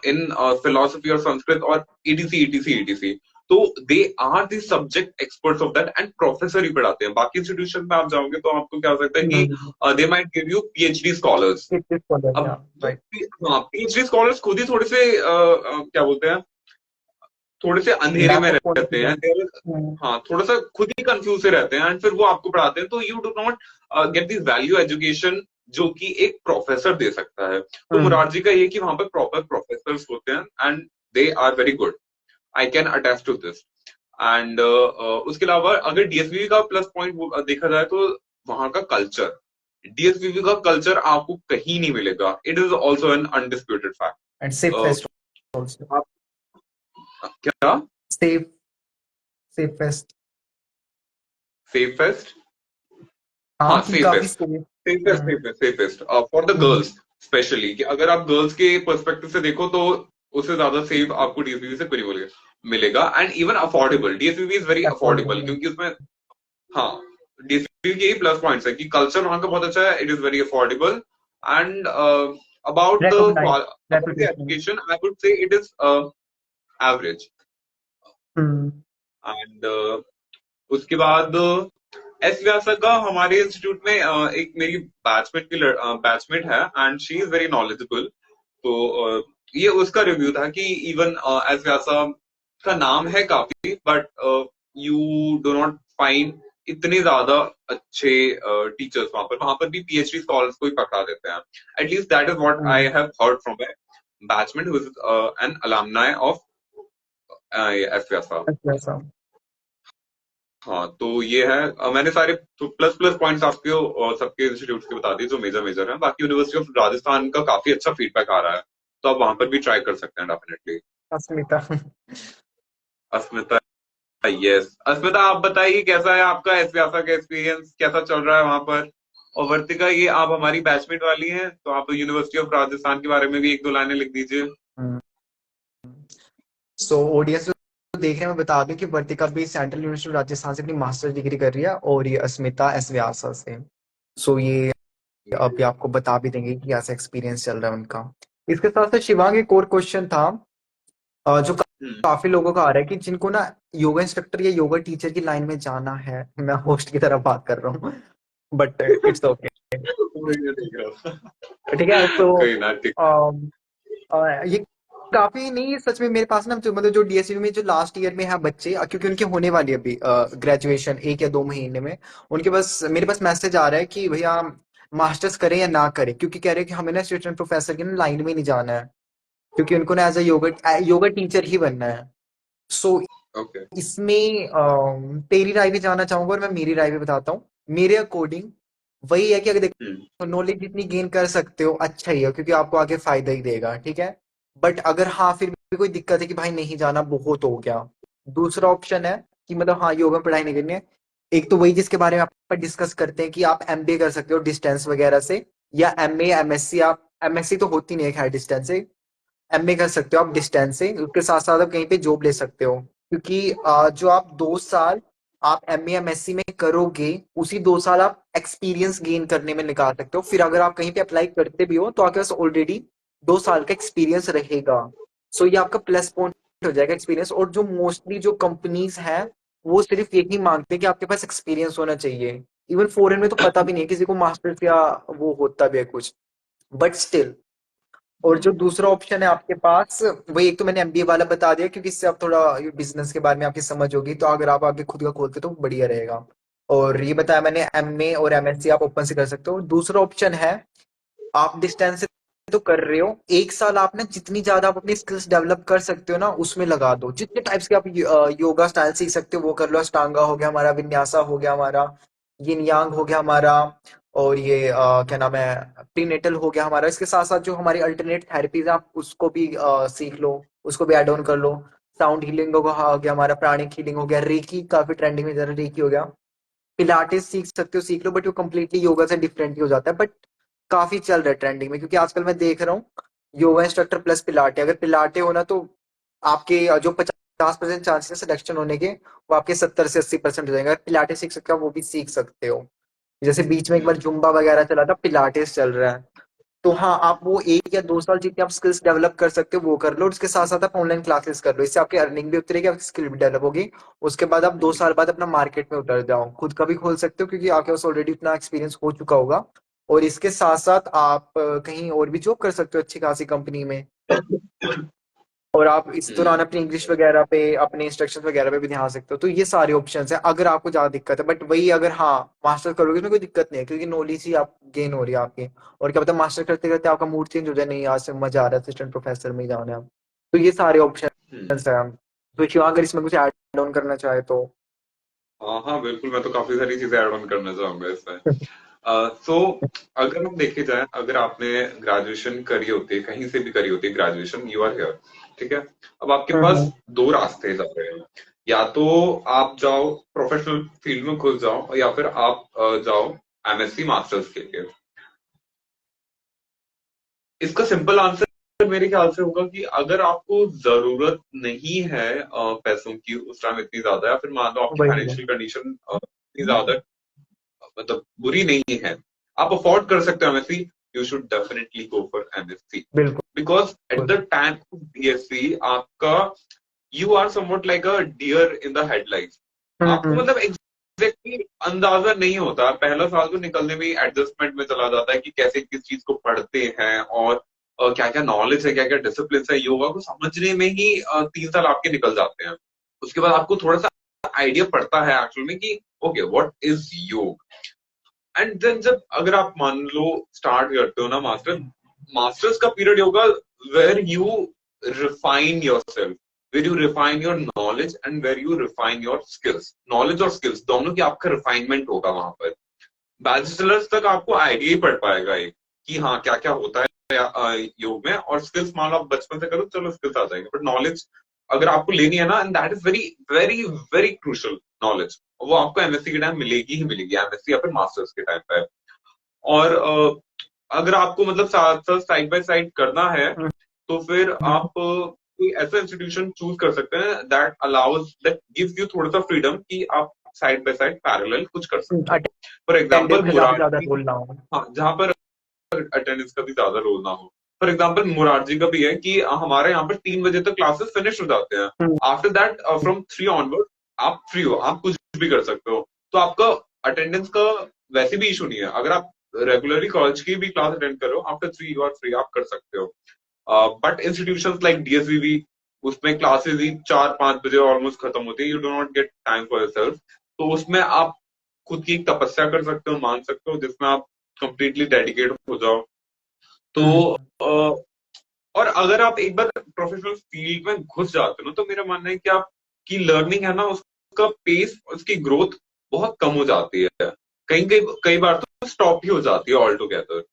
in philosophy और संस्कृत और ईटीसी ईटीसी ईटीसी। तो they are the subject experts of that, and professor ही पढ़ाते हैं। बाकी इंस्टीट्यूशन में आप जाओगे तो आपको क्या हो सकता है कि they might give you PhD scholars. अब हाँ, पीएचडी स्कॉलर्स खुद ही थोड़े से क्या बोलते हैं, थोड़े से अंधेरे में रहते हैं। हाँ, थोड़ा सा खुद ही कंफ्यूज से रहते हैं, एंड फिर वो आपको पढ़ाते हैं, तो you do not get this value education जो कि एक प्रोफेसर दे सकता है। तो मुरारजी का ये कि वहां पर प्रॉपर प्रोफेसर होते हैं, and they are very good. I can attest to this. And उसके अलावा अगर डीएसबी का प्लस पॉइंट देखा जाए तो वहां का कल्चर, डीएसबी का कल्चर आपको कहीं नहीं मिलेगा। It is also an undisputed fact. And safest also. क्या? Safe safest. Safest? हाँ, हाँ, कि काफी safest. Safe. Safest for the girls specially, कि अगर आप गर्ल्स के पर्सपेक्टिव से देखो तो उससे ज्यादा सेफ आपको डीएसबी से कोई नहीं मिलेगा। And even affordable, DSB is very affordable, क्योंकि उसमें हाँ, डीएसबी के प्लस पॉइंट्स है कि कल्चर वहां का बहुत अच्छा है, it is very affordable. And about the education I would say it is average. And उसके बाद एस व्यासा का हमारे इंस्टीट्यूट में एक मेरी बैचमेट है, and she is very knowledgeable. तो ये उसका रिव्यू था कि इवन एस व्यासा का नाम है काफी, but you do not find इतने ज्यादा अच्छे टीचर्स वहां पर भी पीएचडी स्कॉलर्स को ही पकड़ा देते हैं। At least that is what I have heard from A batchmate who is an alumni of FSR. अच्छा ऐसा। हाँ, तो ये है। मैंने सारे प्लस प्लस पॉइंट्स आपके सबके इंस्टीट्यूट के बता दिए जो मेजर मेजर है। बाकी यूनिवर्सिटी ऑफ राजस्थान का काफी अच्छा फीडबैक आ रहा है, तो आप वहां पर भी ट्राई कर सकते हैं डेफिनेटली। अस्मिता। अस्मिता, यस अस्मिता, आप बताइए कैसा है आपका एसव्यासा का एक्सपीरियंस, कैसा चल रहा है वहां पर? और वर्तिका, ये आप हमारी बैचमेट वाली हैं, तो आप यूनिवर्सिटी ऑफ राजस्थान के बारे में भी एक दो लाइनें लिख दीजिए। सो ओडीएस देखने में बता दूं कि वर्तिका भी सेंट्रल यूनिवर्सिटी ऑफ राजस्थान से अपनी मास्टर्स डिग्री कर रही है, और ये अस्मिता एस व्यासा से। सो ये अभी आपको बता भी देंगे कि कैसा एक्सपीरियंस चल रहा है उनका। इसके साथ साथ शिवांग एक और क्वेश्चन था, जो हम्म। काफी लोगों का आ रहा है कि जिनको ना योगा इंस्ट्रक्टर या योगा टीचर की लाइन में जाना है। मैं होस्ट की तरह बात कर रहा हूँ, बट इट्स ओके। ठीक है, तो कोई ना, ठीक। ये काफी नहीं, सच में मेरे पास ना जो मतलब जो डीएसयू में जो लास्ट ईयर में है बच्चे, क्योंकि उनके होने वाली है अभी ग्रेजुएशन 1 या 2 महीने में। उनके पास मेरे पास मैसेज आ रहा है कि भैया मास्टर्स करें या ना करें, क्योंकि कह रहे हैं कि हमें ना असिस्टेंट प्रोफेसर की ना लाइन में नहीं जाना है, क्योंकि उनको ना as a yoga yoga teacher ही बनना है। So okay. इसमें तेरी राय भी जानना चाहूंगा, और मैं मेरी राय भी बताता हूँ। मेरे अकॉर्डिंग वही है कि अगर हम्म। देखो नॉलेज जितनी गेन कर सकते हो अच्छा ही है, क्योंकि आपको आगे फायदा ही देगा, ठीक है। बट अगर हाँ फिर भी कोई दिक्कत है कि भाई नहीं जाना बहुत हो गया, दूसरा ऑप्शन है कि मतलब हाँ योगा में पढ़ाई नहीं करनी है। एक तो वही जिसके बारे में आप डिस्कस करते हैं कि आप एमबीए कर सकते हो डिस्टेंस वगैरह से, या एमए एमएससी। आप एमएससी तो होती नहीं है खैर डिस्टेंस से, एमए कर सकते हो आप डिस्टेंस से, उसके साथ साथ आप कहीं पे जॉब ले सकते हो। क्योंकि जो आप 2 साल आप एमए एमएससी में करोगे, उसी 2 साल आप एक्सपीरियंस गेन करने में निकाल सकते हो। फिर अगर आप कहीं पे अप्लाई करते भी हो तो आपके पास ऑलरेडी 2 साल का एक्सपीरियंस रहेगा। सो ये आपका प्लस पॉइंट हो जाएगा एक्सपीरियंस। और जो मोस्टली जो कंपनीज हैं वो सिर्फ यही मांगते हैं कि आपके पास एक्सपीरियंस होना चाहिए। इवन फॉरेन में तो पता भी नहीं है किसी को मास्टर्स या वो होता भी है कुछ, बट स्टिल। और जो दूसरा ऑप्शन है आपके पास, वही एक तो मैंने एमबीए वाला बता दिया, क्योंकि इससे आप थोड़ा बिजनेस के बारे में आपकी समझ होगी, तो अगर आप आगे खुद का खोलते तो बढ़िया रहेगा। और ये बताया मैंने एमए और एमएससी आप ओपन से कर सकते हो। दूसरा ऑप्शन है आप डिस्टेंस से तो कर रहे हो, 1 साल आप ना जितनी ज्यादा आप अपनी स्किल्स डेवलप कर सकते हो ना उसमें लगा दो। जितने टाइप्स के आप योगा स्टाइल सीख सकते हो वो कर लो। अष्टांगा हो गया हमारा, विन्यासा हो गया हमारा, यिन यांग हो गया हमारा, और ये क्या नाम है, प्रीनेटल हो गया हमारा। इसके साथ साथ जो हमारी अल्टरनेट थेरेपीज आप उसको भी सीख लो, उसको भी ऐड ऑन कर लो। साउंड हीलिंग हो गया हमारा, प्राणिक हीलिंग हो गया, रेकी काफी ट्रेंडिंग में जरा रेकी हो गया। पिलाटेस सीख सकते हो, सीख लो, बट वो कम्प्लीटली योगा से डिफरेंट ही हो जाता है। बट काफी चल रहा है ट्रेंडिंग में, क्योंकि आजकल मैं देख रहा हूँ योगा इंस्ट्रक्टर प्लस पिलाटे। अगर पिलाटे होना तो आपके जो 50% चांसेस है सिलेक्शन होने के, वो आपके 70 से 80% हो जाएंगे। अगर पिलाटे सीख सकते हो आप वो भी सीख सकते हो। जैसे बीच में एक बार जुम्बा वगैरह चला था, पिलाटेस चल रहा है। तो हाँ, आप वो 1 या 2 साल जितनी आप स्किल्स डेवलप कर सकते हो वो कर लो, और उसके साथ साथ आप ऑनलाइन क्लासेस कर लो। इससे आपकी अर्निंग भी उतरेगी, आपकी स्किल भी डेवलप होगी। उसके बाद आप 2 साल बाद अपना मार्केट में उतर जाओ, खुद का भी खोल सकते हो, क्योंकि आपके पास ऑलरेडी इतना एक्सपीरियंस हो चुका होगा। और इसके साथ साथ आप कहीं और भी जॉब कर सकते हो अच्छी खासी कंपनी में। और आप इस दौरान हम्म। अपनी इंग्लिश वगैरह पे, अपने इंस्ट्रक्शन वगैरह पे भी ध्यान सकते हो। तो ये सारे ऑप्शंस हैं अगर आपको ज्यादा दिक्कत है। बट वही अगर हाँ मास्टर करोगे इसमें कोई दिक्कत नहीं है, क्योंकि नॉलेज ही आप गेन हो रही है आपकी। और क्या पता मास्टर करते करते आपका मूड चेंज हो जाए, नहीं आज से मजा आ रहा है असिस्टेंट प्रोफेसर में ही जाना है आप। तो ये सारे ऑप्शन हम्म। है। तो शिवा अगर इसमें कुछ ऐड ऑन करना चाहे तो। हाँ हाँ, बिल्कुल, मैं तो काफी सारी चीजें ऐड ऑन करना चाहूंगा इसमें। सो अगर हम देखे जाए, अगर आपने ग्रेजुएशन करी होती है, कहीं से भी करी होती है ग्रेजुएशन, यू आर हियर, ठीक है। अब आपके पास हम्म। दो रास्ते जा रहे हैं। या तो आप जाओ प्रोफेशनल फील्ड में घुस जाओ, या फिर आप जाओ एमएससी मास्टर्स के लिए। इसका सिंपल आंसर मेरे ख्याल से होगा कि अगर आपको जरूरत नहीं है पैसों की उस टाइम इतनी ज्यादा, या फिर मान लो आपकी वही है। फाइनेंशियल कंडीशन इतनी ज्यादा मतलब बुरी नहीं है, आप अफोर्ड कर सकते हो MSc, you should definitely go for MSc. बिल्कुल। Because at the time of BSc आपका, you are something like a deer in the headlines. आपको हम्म। मतलब एग्जैक्टली अंदाजा नहीं होता, पहला साल तो निकलने में एडजस्टमेंट में चला जाता है कि कैसे किस चीज को पढ़ते हैं और क्या क्या नॉलेज है, क्या क्या डिसिप्लिन है, योगा को समझने में ही 3 साल आपके निकल जाते हैं। उसके बाद आपको थोड़ा सा आइडिया पड़ता है एक्चुअल में कि ओके व्हाट इज योग। एंड देन जब अगर आप मान लो स्टार्ट करते हो ना मास्टर्स का पीरियड होगा where you refine yourself, where you refine your knowledge and where you refine your skills. Knowledge और स्किल्स दोनों की आपका रिफाइनमेंट होगा वहां पर। बैचलर्स तक आपको आइडिया ही पड़ पाएगा एक कि हाँ क्या क्या होता है योग में। और स्किल्स मान लो आप बचपन से करो चलो स्किल्स आ जाएंगे, बट नॉलेज अगर आपको लेनी है ना, and that is very very very crucial knowledge, वो आपको एमएससी के टाइम मिलेगी ही मिलेगी, एमएससी या फिर मास्टर्स के टाइम पे। और अगर आपको मतलब साथ साथ साइड बाय साइड करना है तो फिर आप कोई ऐसा इंस्टीट्यूशन चूज कर सकते हैं that allows that gives you थोड़ा सा फ्रीडम कि आप साइड बाय साइड पैरेलल कुछ कर सकते हो। फॉर अटेंडेंस एग्जाम्पल का जहाँ पे ज्यादा मुरारजी, रोल ना हो। हाँ जहाँ पर अटेंडेंस का भी ज्यादा रोल ना हो। फॉर एग्जाम्पल मुरारजी का भी है कि हमारे यहाँ पर 3 बजे तक क्लासेस फिनिश हो जाते हैं। आफ्टर दैट फ्रॉम 3 ऑनवर्ड आप फ्री हो, आप कुछ भी कर सकते हो। तो आपका अटेंडेंस का वैसे भी इशू नहीं है। अगर आप रेगुलरली कॉलेज की भी क्लास अटेंड करो आफ्टर 3 यू आर फ्री, आप कर सकते हो। बट इंस्टीट्यूशंस लाइक डीएसवीवी, उसमें क्लासेस ही 4-5 बजे ऑलमोस्ट खत्म होती है, you do not get time for yourself. तो उसमें आप खुद की एक तपस्या कर सकते हो, मान सकते हो, जिसमें आप कंप्लीटली डेडिकेट हो जाओ। तो और अगर आप एक बार प्रोफेशनल फील्ड में घुस जाते हो ना, तो मेरा मानना है कि आपकी लर्निंग है ना, उसका पेस, उसकी ग्रोथ बहुत कम हो जाती है। कई बार तो स्टॉप ही हो जाती है ऑल टुगेदर।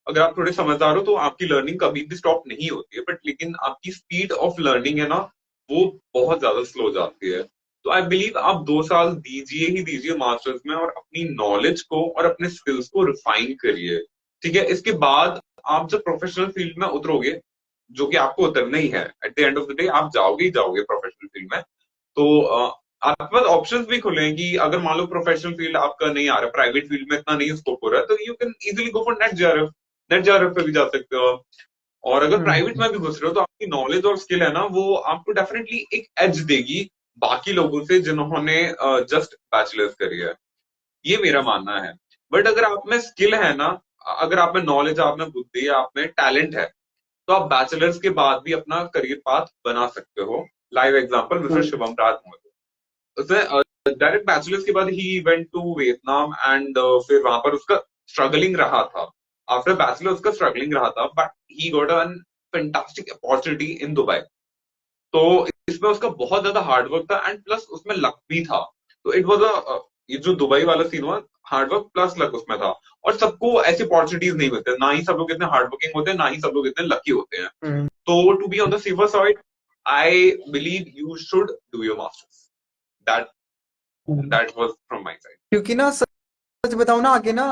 अगर आप थोड़े समझदार हो तो आपकी लर्निंग कभी भी स्टॉप नहीं होती है, बट लेकिन आपकी स्पीड ऑफ लर्निंग है ना, वो बहुत ज्यादा स्लो जाती है। तो आई बिलीव आप 2 साल दीजिए ही दीजिए मास्टर्स में, और अपनी नॉलेज को और अपने स्किल्स को रिफाइन करिए। ठीक है, इसके बाद आप जब प्रोफेशनल फील्ड में उतरोगे, जो कि आपको उतरना ही है, at the end of the day आप जाओगे ही जाओगे प्रोफेशनल फील्ड में। तो आपके पास ऑप्शंस भी खुले हैं कि अगर मान लो प्रोफेशनल फील्ड आपका नहीं आ रहा, प्राइवेट फील्ड में इतना नहीं स्कोप हो रहा है, तो you can easily go for net JRF पे भी जा सकते हो। और अगर प्राइवेट में भी घुस रहे हो तो आपकी नॉलेज और स्किल है ना, वो आपको डेफिनेटली एक एज देगी बाकी लोगों से जिन्होंने जस्ट बैचलर्स करी है। ये मेरा मानना है। बट अगर आप में स्किल है ना, अगर आप में नॉलेज, आप में बुद्धि, आप में टैलेंट है, तो आप बैचलर्स के बाद भी अपना करियर पाथ बना सकते हो। Live example mister Shivam Raj Maurya, उसने डायरेक्ट बैचलर्स के बाद ही वेंट टू वियतनाम, एंड फिर वहां पर उसका स्ट्रगलिंग रहा था। आफ्टर बैचलर उसका स्ट्रगलिंग रहा था, but he got an fantastic opportunity in Dubai. तो इसमें उसका बहुत ज्यादा हार्डवर्क था, एंड प्लस उसमें लक भी था। तो इट वॉज अ, ये जो दुबई वाला सीन हुआ, हार्डवर्क प्लस लक उसमें था। और सबको ऐसी अपॉर्चुनिटीज नहीं मिलते, ना ही सब लोग इतने हार्डवर्किंग होते हैं, ना ही सब लोग इतने लकी होते हैं। तो to be on the safer side, I believe you should do your masters. That that was from my side. क्योंकि ना सच बताऊं ना, आगे ना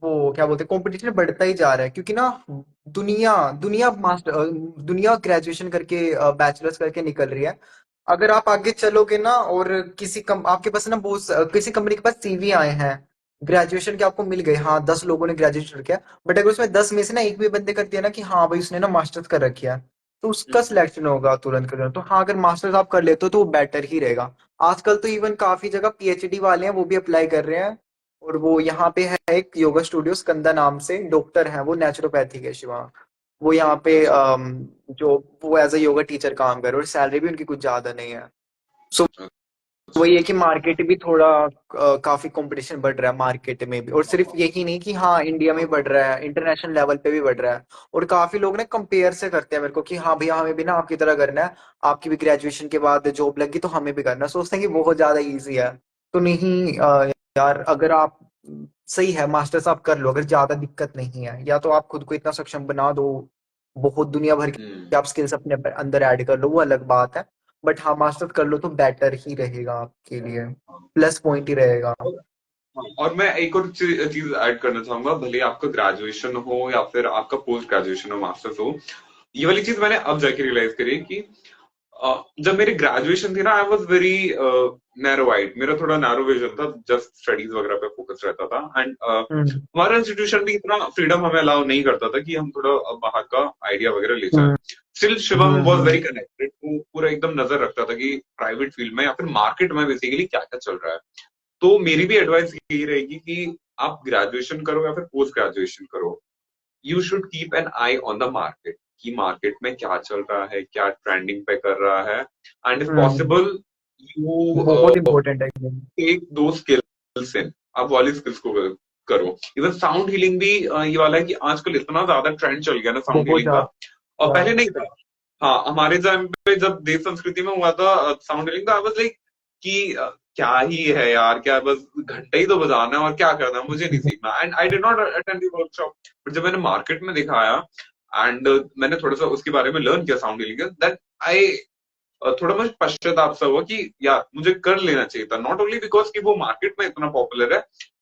वो क्या बोलते हैं, कंपटीशन बढ़ता ही जा रहा है। क्योंकि ना दुनिया दुनिया मास्टर दुनिया ग्रेजुएशन करके बैचलर्स करके निकल रही है। अगर आप आगे चलोगे ना, और आपके पास ना बहुत किसी कंपनी के पास सीवी आए हैं ग्रेजुएशन के, आपको मिल गए, हाँ 10 लोगों ने ग्रेजुएशन किया, बट अगर उसमें 10 में से ना एक भी बंदे कर दिया ना कि हाँ भाई उसने ना मास्टर्स कर रखी है, तो उसका सिलेक्शन होगा तुरंत का तुरंत। तो हाँ, अगर मास्टर्स आप कर लेते हो तो वो बेटर ही रहेगा। आजकल तो इवन काफी जगह पीएचडी वाले हैं वो भी अप्लाई कर रहे हैं। और वो यहाँ पे है एक योगा स्टूडियो स्कंदा नाम से, डॉक्टर है वो, नेचुरोपैथी के शिवा। वो यहाँ पे अच्छा जो वो एज अ योगा टीचर काम कर रहे हैं, और सैलरी भी उनकी कुछ ज्यादा नहीं है। सो अच्छा वही है कि मार्केट भी थोड़ा काफी कंपटीशन बढ़ रहा है मार्केट में भी। और सिर्फ यही नहीं कि हाँ इंडिया में बढ़ रहा है, इंटरनेशनल लेवल पे भी बढ़ रहा है। और काफी लोग ना कंपेयर से करते हैं मेरे को कि हाँ भैया हमें भी ना आपकी तरह करना है, आपकी भी ग्रेजुएशन के बाद जॉब लगी तो हमें भी करना है। सोचते हैं कि बहुत ज्यादा ईजी है। तो नहीं यार, अगर आप सही है मास्टर्स आप कर लो, अगर ज्यादा दिक्कत नहीं है, या तो आप खुद को इतना सक्षम बना दो, बहुत दुनिया भर की हम्म। आप स्किल्स अपने अंदर ऐड कर लो, वो अलग बात है। बट हाँ मास्टर्स कर लो तो बेटर ही रहेगा आपके लिए, प्लस पॉइंट ही रहेगा। और मैं एक और चीज ऐड करना चाहूंगा, भले आपका ग्रेजुएशन हो या फिर आपका पोस्ट ग्रेजुएशन हो, मास्टर्स हो, ये वाली चीज मैंने अब जाके रियलाइज करी कि जब मेरी ग्रेजुएशन थी ना, आई वॉज वेरी नैरो आइड, मेरा थोड़ा नैरो विजन था, जस्ट स्टडीज वगैरह पे फोकस रहता था। एंड हम्म हमारा इंस्टीट्यूशन भी इतना फ्रीडम हमें अलाउ नहीं करता था कि हम थोड़ा बाहर का आइडिया वगैरह ले जाएं। Hmm still Shivam was hmm very connected, वो पूरा एकदम नजर रखता था कि प्राइवेट फील्ड में या फिर मार्केट में बेसिकली क्या क्या चल रहा है। तो मेरी भी एडवाइस यही रहेगी कि आप ग्रेजुएशन करो या फिर पोस्ट ग्रेजुएशन करो, you should keep an I on the market कि मार्केट में क्या चल रहा है, क्या ट्रेंडिंग पे कर रहा है, एंड इफ हम्म। पॉसिबल बहुत यू इंपॉर्टेंट है एकदम। टेक दो स्किल्स इन, आप वाली स्किल्स को करो। इवन साउंड हीलिंग भी ये वाला है कि आजकल इतना ज्यादा ट्रेंड चल गया ना साउंड बहुत हीलिंग का, और ज्यादा। पहले नहीं था। हाँ, हमारे टाइम पे जब देव संस्कृति में हुआ था साउंड हीलिंग का, आई वाज लाइक कि क्या ही है यार, क्या बस घंटे ही तो बजाना है और क्या करना है, मुझे नहीं सीखना, and I did not attend the workshop. But जब मैंने मार्केट में दिखाया एंड मैंने थोड़ा सा उसके बारे में लर्न किया साउंड हीलिंग, दैट आई थोड़ा मुझे पश्चाताप सा हुआ कि यार मुझे कर लेना चाहिए था, नॉट ओनली बिकॉज कि वो मार्केट में इतना पॉपुलर है,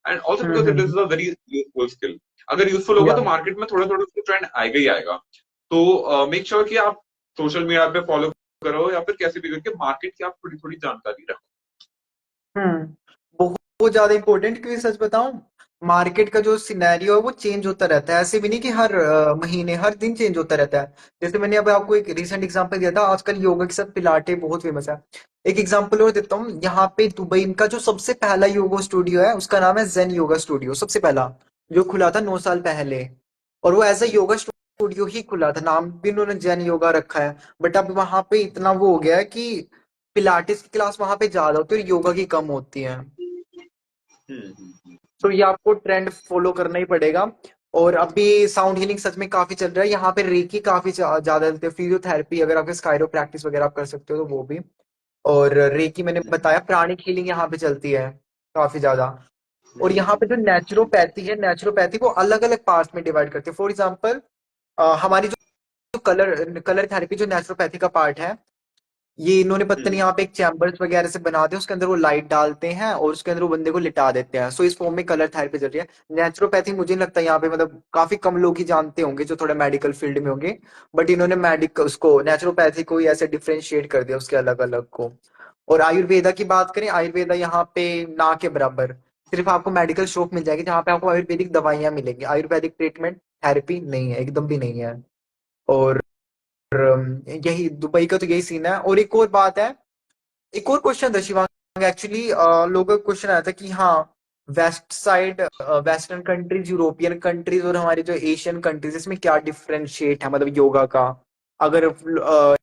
and also because it hmm. Is a very useful skill. अगर यूजफुल होगा या तो मार्केट में थोड़ा थोड़ा उसका ट्रेंड आएगा ही आएगा। तो मेक श्योर कि आप सोशल मीडिया पे फॉलो करो या फिर कैसे भी करके मार्केट की आप थोड़ी थोड़ी जानकारी रखो। हम्म। बहुत ज्यादा इंपॉर्टेंट, क्योंकि सच बताऊं, मार्केट का जो सिनेरियो है वो चेंज होता रहता है। ऐसे भी नहीं कि हर महीने हर दिन चेंज होता रहता है। जैसे मैंने अब आपको एक रिसेंट एग्जांपल दिया था, आजकल योगा के साथ पिलाटे बहुत फेमस है। एक एग्जांपल और देता हूँ, यहाँ पे दुबई का जो सबसे पहला योगा स्टूडियो है उसका नाम है जेन योगा स्टूडियो, सबसे पहला, जो खुला था 9 साल पहले। और वो एज अ योगा स्टूडियो ही खुला था, नाम भी उन्होंने जैन योगा रखा है। बट अब वहां पे इतना वो हो गया है कि पिलाटिस की क्लास वहां पे ज्यादा होती है और योगा की कम होती है। हम्म। तो ये आपको ट्रेंड फॉलो करना ही पड़ेगा। और अभी साउंड हीलिंग सच में काफी चल रहा है यहाँ पे, रेकी काफी ज्यादा चलते हैं, फिजियोथेरेपी अगर आपके स्कायरो प्रैक्टिस वगैरह आप कर सकते हो तो वो भी। और रेकी मैंने बताया, प्राणिक हीलिंग यहाँ पे चलती है काफी ज्यादा। और यहाँ पे जो नेचुरोपैथी है, नेचुरोपैथी वो अलग अलग पार्ट्स में डिवाइड करते हैं। फॉर एग्जाम्पल, हमारी जो कलर कलर थेरेपी जो नेचुरोपैथी का पार्ट है, ये इन्होंने पता नहीं यहाँ पे एक चैम्बर्स वगैरह से बना दिया, उसके अंदर वो लाइट डालते हैं और उसके अंदर वो बंदे को लिटा देते हैं। सो इस फॉर्म में कलर थेरेपी चल रही है। नेचुरोपैथी मुझे नहीं लगता यहाँ पे, मतलब काफी कम लोग ही जानते होंगे जो थोड़ा मेडिकल फील्ड में होंगे। बट इन्होंने मेडिक उसको नेचुरोपैथी को ही ऐसे डिफ्रेंशिएट कर दिया उसके अलग अलग को। और आयुर्वेदा की बात करें, आयुर्वेदा यहाँ पे ना के बराबर, सिर्फ आपको मेडिकल शॉप मिल जाएगी जहाँ पे आपको आयुर्वेदिक दवाइयां मिलेंगी, आयुर्वेदिक ट्रीटमेंट थेरेपी नहीं है, एकदम भी नहीं है। और यही दुबई का तो यही सीन है। और एक और बात है, एक और क्वेश्चन था शिवांग, एक्चुअली लोगों का क्वेश्चन आया था कि हाँ, west side, western countries, European countries और हमारे जो एशियन कंट्रीज, इसमें क्या डिफरेंशिएट है मतलब योगा का। अगर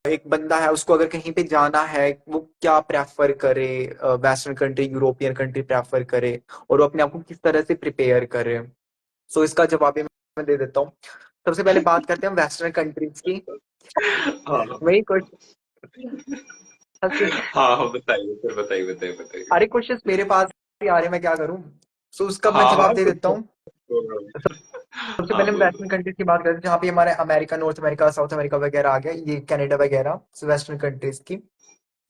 एक बंदा है उसको अगर कहीं पे जाना है, वो क्या प्रेफर करे, western country European country prefer करे, और वो अपने आप को किस तरह से प्रिपेयर करे। सो इसका जवाब भी मैं दे देता हूँ। सबसे पहले बात करते हैं वेस्टर्न कंट्रीज की। हाँ वही क्वेश्चन। हाँ हाँ, बताइए फिर, बताइए बताइए बताइए। अरे क्वेश्चन मेरे पास भी आ रहे हैं, मैं क्या करूं। सो उसका मैं हाँ हाँ, जवाब दे कुछ देता हूँ। सबसे हाँ पहले हम बोलो। वेस्टर्न कंट्रीज की बात करते हैं, जहाँ पे हमारे America, north America, south America वगैरह आ गया, ये कनाडा वगैरह, वेस्टर्न कंट्रीज की।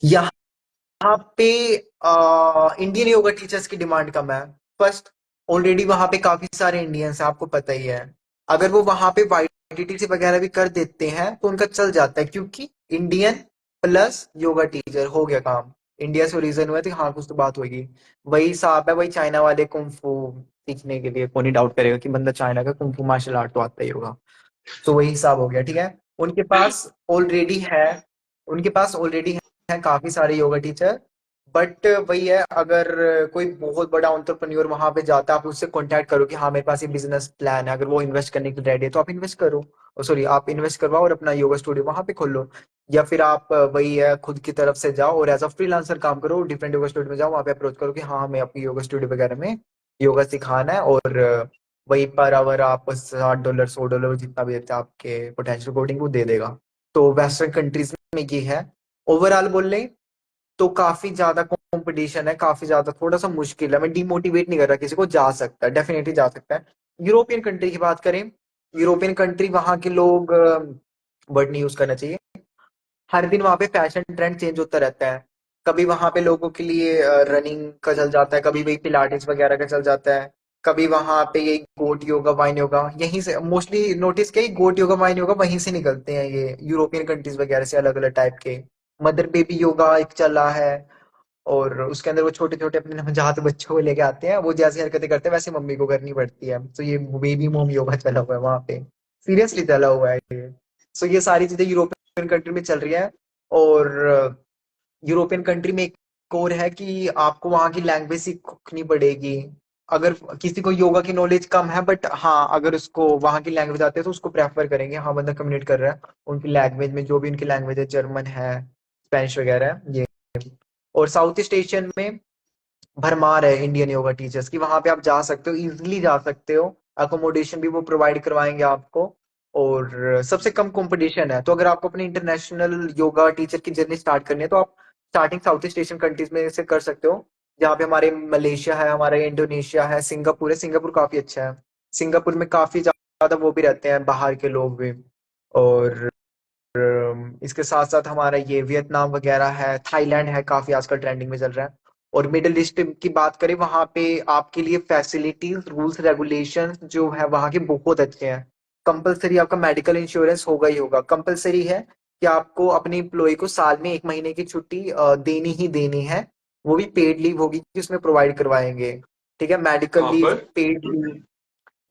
यहाँ पे इंडियन योगा टीचर्स की डिमांड कम है। फर्स्ट, ऑलरेडी वहां पे काफी सारे इंडियंस हैं, आपको पता ही है। अगर वो वहां पे वाईटीटी वगैरह भी कर देते हैं तो उनका चल जाता है, क्योंकि इंडियन प्लस योगा टीचर हो गया काम। इंडिया से रीजन हुआ तो हाँ कुछ तो बात होगी। वही साहब है, वही चाइना वाले कुंफू सीखने के लिए कौन ही डाउट करेगा कि बंदा चाइना का कुंफू मार्शल आर्ट तो आता ही होगा। तो वही हिसाब हो गया, ठीक है। उनके पास ऑलरेडी है, उनके पास ऑलरेडी है काफी सारे योगा टीचर। बट वही है, अगर कोई बहुत बड़ा एंटरप्रेन्योर वहां पे जाता है, आप उससे कांटेक्ट करो कि हाँ मेरे पास ये बिजनेस प्लान है, अगर वो इन्वेस्ट करने के लिए रेडी है तो आप इन्वेस्ट करो, सॉरी आप इन्वेस्ट करवाओ और अपना योगा स्टूडियो वहां पे खोलो। या फिर आप वही है खुद की तरफ से जाओ और एज अ फ्रीलांसर काम करो, डिफरेंट योगा स्टूडियो में जाओ, वहां पे अप्रोच करो कि हाँ हमें आपकी योगा स्टूडियो वगैरह में योगा सिखाना है। और वही पर आवर आप $60 $100 जितना भी देते हैं आपके पोटेंशियल अकॉर्डिंग वो दे देगा। तो वेस्टर्न कंट्रीज में ये है। ओवरऑल बोल लें तो काफी ज्यादा कंपटीशन है, काफी ज्यादा, थोड़ा सा मुश्किल है। मैं डिमोटिवेट नहीं कर रहा किसी को, जा सकता है, डेफिनेटली जा सकता है। यूरोपियन कंट्री की बात करें, यूरोपियन कंट्री वहां के लोग, वर्ड नहीं यूज करना चाहिए, हर दिन वहां पे फैशन ट्रेंड चेंज होता रहता है। कभी वहां पे लोगों के लिए रनिंग का चल जाता है, कभी वही पिलाटिस वगैरह का चल जाता है, कभी वहां पे यही गोट योगा वाइन योगा, यहीं से मोस्टली नोटिस किया, गोट योगा वाइन योगा वहीं से निकलते हैं ये यूरोपियन कंट्रीज वगैरह से, अलग अलग टाइप के। मदर बेबी योगा एक चला है, और उसके अंदर वो छोटे छोटे अपने नवजात बच्चों को लेके आते हैं, वो जैसी हरकतें करते हैं वैसे मम्मी को करनी पड़ती है। तो ये बेबी मोम योगा चला हुआ है वहां पे, सीरियसली चला हुआ है ये। सो ये सारी चीजें यूरोपियन कंट्री में चल रही है। और यूरोपियन कंट्री में एक और है कि आपको वहां की लैंग्वेज सीखनी पड़ेगी। अगर किसी को योगा की नॉलेज कम है, बट हाँ अगर उसको वहाँ की लैंग्वेज आती है तो उसको प्रेफर करेंगे, हाँ बंदा कम्युनिकेट कर रहा है उनकी लैंग्वेज में, जो भी उनकी लैंग्वेज है, जर्मन है, स्पेनिश वगैरह है ये। और साउथ ईस्ट एशियन में भरमार है इंडियन योगा टीचर्स की, वहां पे आप जा सकते हो, इजिली जा सकते हो, अकोमोडेशन भी वो प्रोवाइड करवाएंगे आपको, और सबसे कम कंपटीशन है। तो अगर आपको अपनी इंटरनेशनल योगा टीचर की जर्नी स्टार्ट करनी है तो आप starting south east Asian countries में से कर सकते हो, जहाँ पे हमारे मलेशिया है, हमारा इंडोनेशिया है, सिंगापुर है, सिंगापुर काफी अच्छा है। सिंगापुर में काफी ज्यादा वो भी रहते हैं बाहर के लोग भी। और इसके साथ साथ हमारा ये वियतनाम वगैरह है, थाईलैंड है, काफी आजकल ट्रेंडिंग में चल रहा है। और मिडिल ईस्ट की बात करें, वहां पे आपके लिए फैसिलिटीज, रूल्स रेगुलेशंस जो है वहां के बहुत अच्छे हैं। कंपलसरी आपका मेडिकल इंश्योरेंस होगा ही होगा, कंपलसरी है कि आपको अपने एम्प्लॉय को साल में 1 महीने की छुट्टी देनी ही देनी है। वो भी पेड लीव होगी कि उसमें प्रोवाइड करवाएंगे। ठीक है, मेडिकल कहाँ लीव, पर? Paid leave.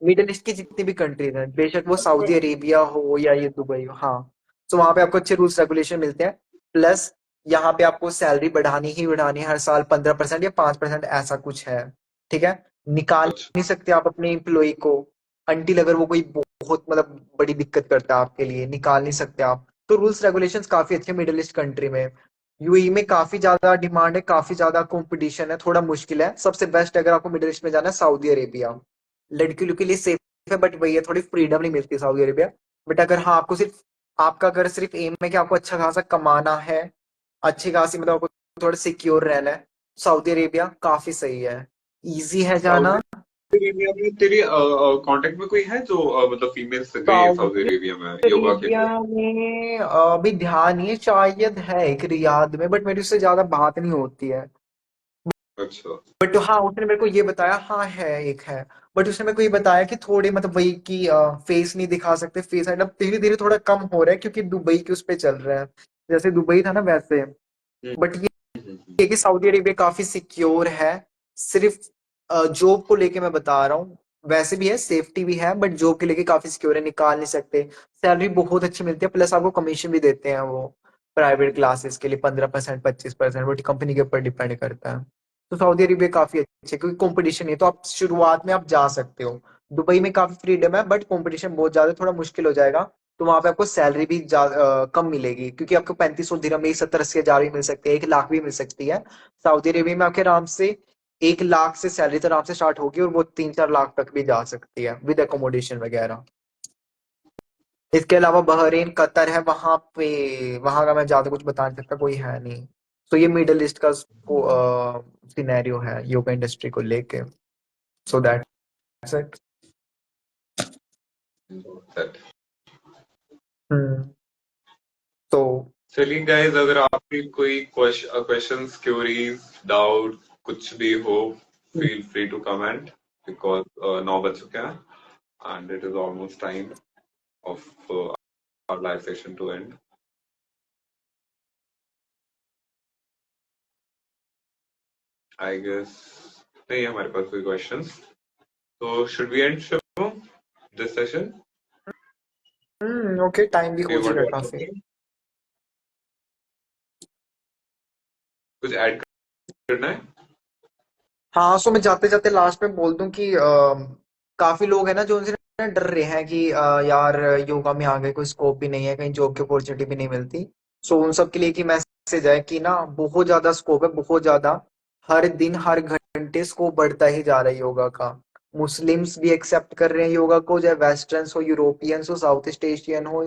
मिडिल ईस्ट की जितनी भी कंट्रीज हैं, बेशक वो सऊदी अरेबिया हो या ये दुबई हो, हाँ, तो वहां पे आपको अच्छे रूल्स रेगुलेशन मिलते हैं। प्लस यहाँ पे आपको सैलरी बढ़ानी ही बढ़ानी है हर साल, 15% या 5% ऐसा कुछ है। ठीक है, निकाल अच्छा। नहीं सकते आप अपने एम्प्लॉय को, अनटिल अगर वो कोई बहुत मतलब बड़ी दिक्कत करता है आपके लिए, निकाल नहीं सकते आप। तो रूल्स रेगुलेशंस काफी अच्छे मिडिल ईस्ट कंट्री में। यूएई में काफी ज्यादा डिमांड है, काफी ज्यादा कंपटीशन है, थोड़ा मुश्किल है। सबसे बेस्ट अगर आपको मिडिल ईस्ट में जाना है, सऊदी अरेबिया लड़कियों के लिए सेफ है, बट वही है थोड़ी फ्रीडम नहीं मिलती सऊदी अरेबिया। बट अगर हाँ आपको सिर्फ, आपका अगर सिर्फ एम है कि आपको अच्छा खासा कमाना है, अच्छी खासी मतलब आपको थोड़ा सिक्योर रहना है, सऊदी अरेबिया काफी सही है, इजी है सऊदी जाना। अरेबिया में तेरे कांटेक्ट में कोई है जो मतलब फीमेल्स गए सऊदी सऊदी अरेबिया में योगा के अरेबिया लिए? में अभी ध्यान नहीं है, शायद है एक रियाद में, बट मेरी उससे ज्यादा बात नहीं होती है। अच्छा। बट हाँ उसने मेरे को ये बताया, हाँ है एक है, बट उसने मेरे को ये बताया कि थोड़े मतलब वही की फेस नहीं दिखा सकते, फेस मतलब धीरे धीरे थोड़ा कम हो रहा है क्योंकि दुबई के उस पे चल रहा है, जैसे दुबई था ना वैसे। हम्म, बट हम्म, हम्म। ये कि सऊदी अरेबिया काफी सिक्योर है। सिर्फ जॉब को लेके मैं बता रहा हूँ, वैसे भी है, सेफ्टी भी है, बट जॉब के लेके काफी सिक्योर है, निकाल नहीं सकते। सैलरी बहुत अच्छी मिलती है, प्लस आपको कमीशन भी देते हैं वो, प्राइवेट क्लासेस के लिए 15%, 25%, वो कंपनी के ऊपर डिपेंड करता है। तो सऊदी अरेबिया काफी अच्छे क्योंकि कंपटीशन है, तो आप शुरुआत में आप जा सकते हो। दुबई में काफी फ्रीडम है, बट कंपटीशन बहुत ज्यादा है, थोड़ा मुश्किल हो जाएगा। तो वहां पे आपको सैलरी भी कम मिलेगी, क्योंकि आपको 3500 दिरहम में 70-80 हजार भी मिल सकती है, 1 लाख भी मिल सकती है। सऊदी अरेबिया में आपके आराम से 1 लाख से सैलरी तो आराम से स्टार्ट होगी, और वो 3-4 लाख तक भी जा सकती है विद एकोमोडेशन वगैरह। इसके अलावा बहरीन, कतर है, वहां पे वहां का मैं ज्यादा कुछ बता नहीं सकता, कोई है नहीं। तो ये मिडल ईस्ट का सिनेरियो है योगा इंडस्ट्री को लेके। So that's it. That- हम्म। तो चलिए गाइस, अगर आपके कोई क्वेश्चंस, क्यूरीज, डाउट कुछ भी हो, feel free to comment, because 9 बज चुके हैं and it is almost time of our live session to end. I guess नहीं है हमारे पास कोई क्वेश्चंस, तो should we end this session? Okay, time भी डू हो यू वांट चुका है टू ऐड काफी। समथिंग? कुछ ऐड करना है? हाँ, सो मैं जाते जाते लास्ट में बोल दूं कि काफी लोग हैं ना जो उनसे ना डर रहे हैं कि यार योगा में आगे कोई स्कोप भी नहीं है, कहीं जॉब की अपॉर्चुनिटी भी नहीं मिलती। सो उन सब के लिए की मैसेज है कि ना बहुत ज्यादा स्कोप है, बहुत ज्यादा। हर दिन हर घंटे स्कोप बढ़ता ही जा रहा है योगा का। मुस्लिम्स भी एक्सेप्ट कर रहे हैं योगा को, चाहे वेस्टर्न्स हो, यूरोपियंस हो, साउथ ईस्ट एशियन हो,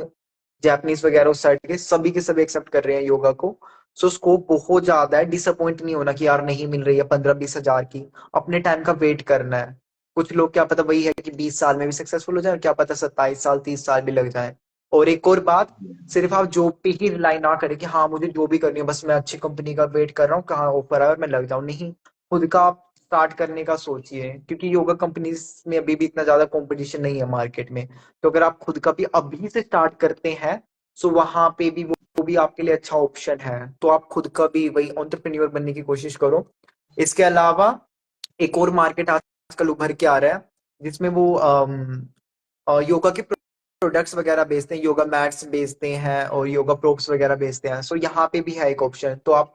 जापानीज वगैरह उस साइड के सभी एक्सेप्ट कर रहे हैं योगा को। सो स्कोप बहुत ज्यादा है, डिसअपॉइंट नहीं होना कि यार नहीं मिल रही है 15-20 हजार की। अपने टाइम का वेट करना है। कुछ लोग क्या पता वही है कि 20 साल में भी सक्सेसफुल हो जाए, और क्या पता 27 साल 30 साल भी लग जाए। और एक और बात, सिर्फ आप जॉब पे ही रिलाई ना करें कि हाँ मुझे जो भी करनी है, बस मैं अच्छी कंपनी का वेट कर रहा हूँ कहाँ ऑफर आए और मैं लग जाऊं, नहीं। खुद का आप स्टार्ट करने का सोचिए, क्योंकि योगा कंपनीज में अभी भी इतना ज्यादा कंपटीशन नहीं है मार्केट में। तो अगर आप खुद का भी अभी से स्टार्ट करते हैं, सो वहां पे भी वो भी आपके लिए अच्छा ऑप्शन है। तो आप खुद का भी वही एंटरप्रेन्योर बनने की कोशिश करो। इसके अलावा एक और मार्केट आजकल उभर के आ रहा है, जिसमें वो योगा के प्रोडक्ट्स वगैरह बेचते हैं, योगा मैट्स बेचते हैं और योगा प्रोप्स वगैरह बेचते हैं। सो यहाँ पे भी है एक ऑप्शन, तो आप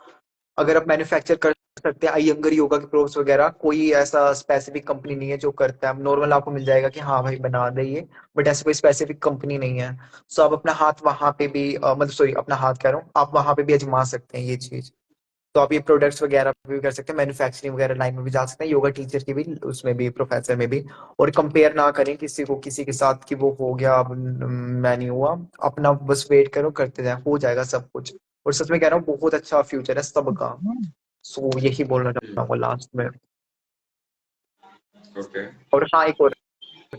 अगर आप मैन्युफैक्चर कर सकते हैं अयंगर योगा के प्रोग्राम्स वगैरह, कोई ऐसा स्पेसिफिक कंपनी नहीं है जो करता है, नॉर्मल आपको मिल जाएगा कि हाँ भाई बना दे ये, बट ऐसा कोई स्पेसिफिक कंपनी नहीं है। सो आप अपना हाथ वहां पे भी मतलब सॉरी अपना हाथ कह रहा हूँ, आप वहां पे भी आजमा सकते हैं ये चीज। तो आप ये प्रोडक्ट्स वगैरह भी कर सकते हैं, मैन्युफैक्चरिंग वगैरह लाइन में भी जा सकते हैं, योगा टीचर की भी उसमें भी, प्रोफेसर में भी। और कंपेयर ना करें किसी को किसी के साथ कि वो हो गया अब मैं नहीं हुआ। अपना बस वेट करो, करते जाए, हो जाएगा सब कुछ। और सच में कह रहा हूँ बहुत अच्छा फ्यूचर है सबका। सो यही बोलना चाहता हूँ लास्ट में। ओके, और हाँ एक और,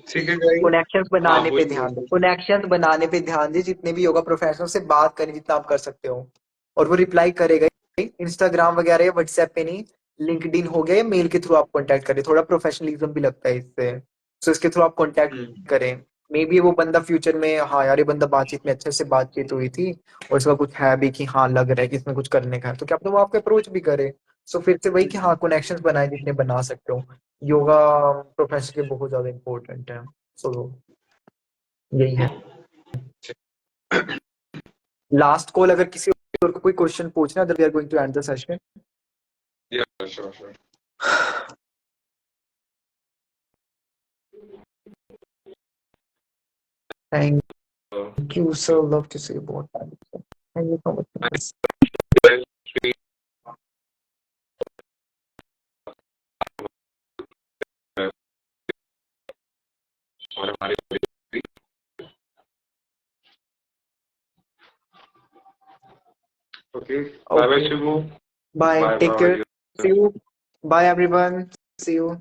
ठीक है गाइस। कनेक्शंस हाँ, बनाने पे बोलिए ध्यान दो, बोलिए। कनेक्शंस बनाने पे ध्यान दे, जितने भी योगा प्रोफेशनल से बात करें जितना आप कर सकते हो। और वो रिप्लाई करेगा ही, इंस्टाग्राम वगैरह या व्हाट्सएप पे नहीं, लिंक्डइन हो गया या मेल के थ्रू आप कांटेक्ट करें, थोड़ा प्रोफेशनलिज्म भी लगता है इससे। सो इसके थ्रू आप कांटेक्ट हम्म। करें। मे बी वो बंदा फ्यूचर में, हाँ यार ये बंदा बातचीत में अच्छे से बातचीत हुई थी और इसका कुछ है भी कि हाँ लग रहा है कि इसमें कुछ करने का है, तो क्या पता वो आपको अप्रोच भी करे। सो फिर से वही कि हाँ कनेक्शंस बनाए जितने बना सकते हो। योगा प्रोफेशन के बहुत ज्यादा इंपॉर्टेंट है। सो यही है। लास्ट कॉल, अगर किसी और को कोई क्वेश्चन पूछना, we are going to end the session. Yeah sure sure. Thank you sir, love to see you both. Thank you so much. और हमारे okay, bye bye okay, Shivu. Bye, bye take care, bye. See you, bye everyone, see you.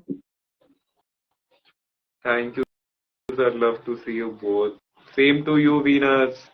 Thank you sir, love to see you both. Same to you Venus.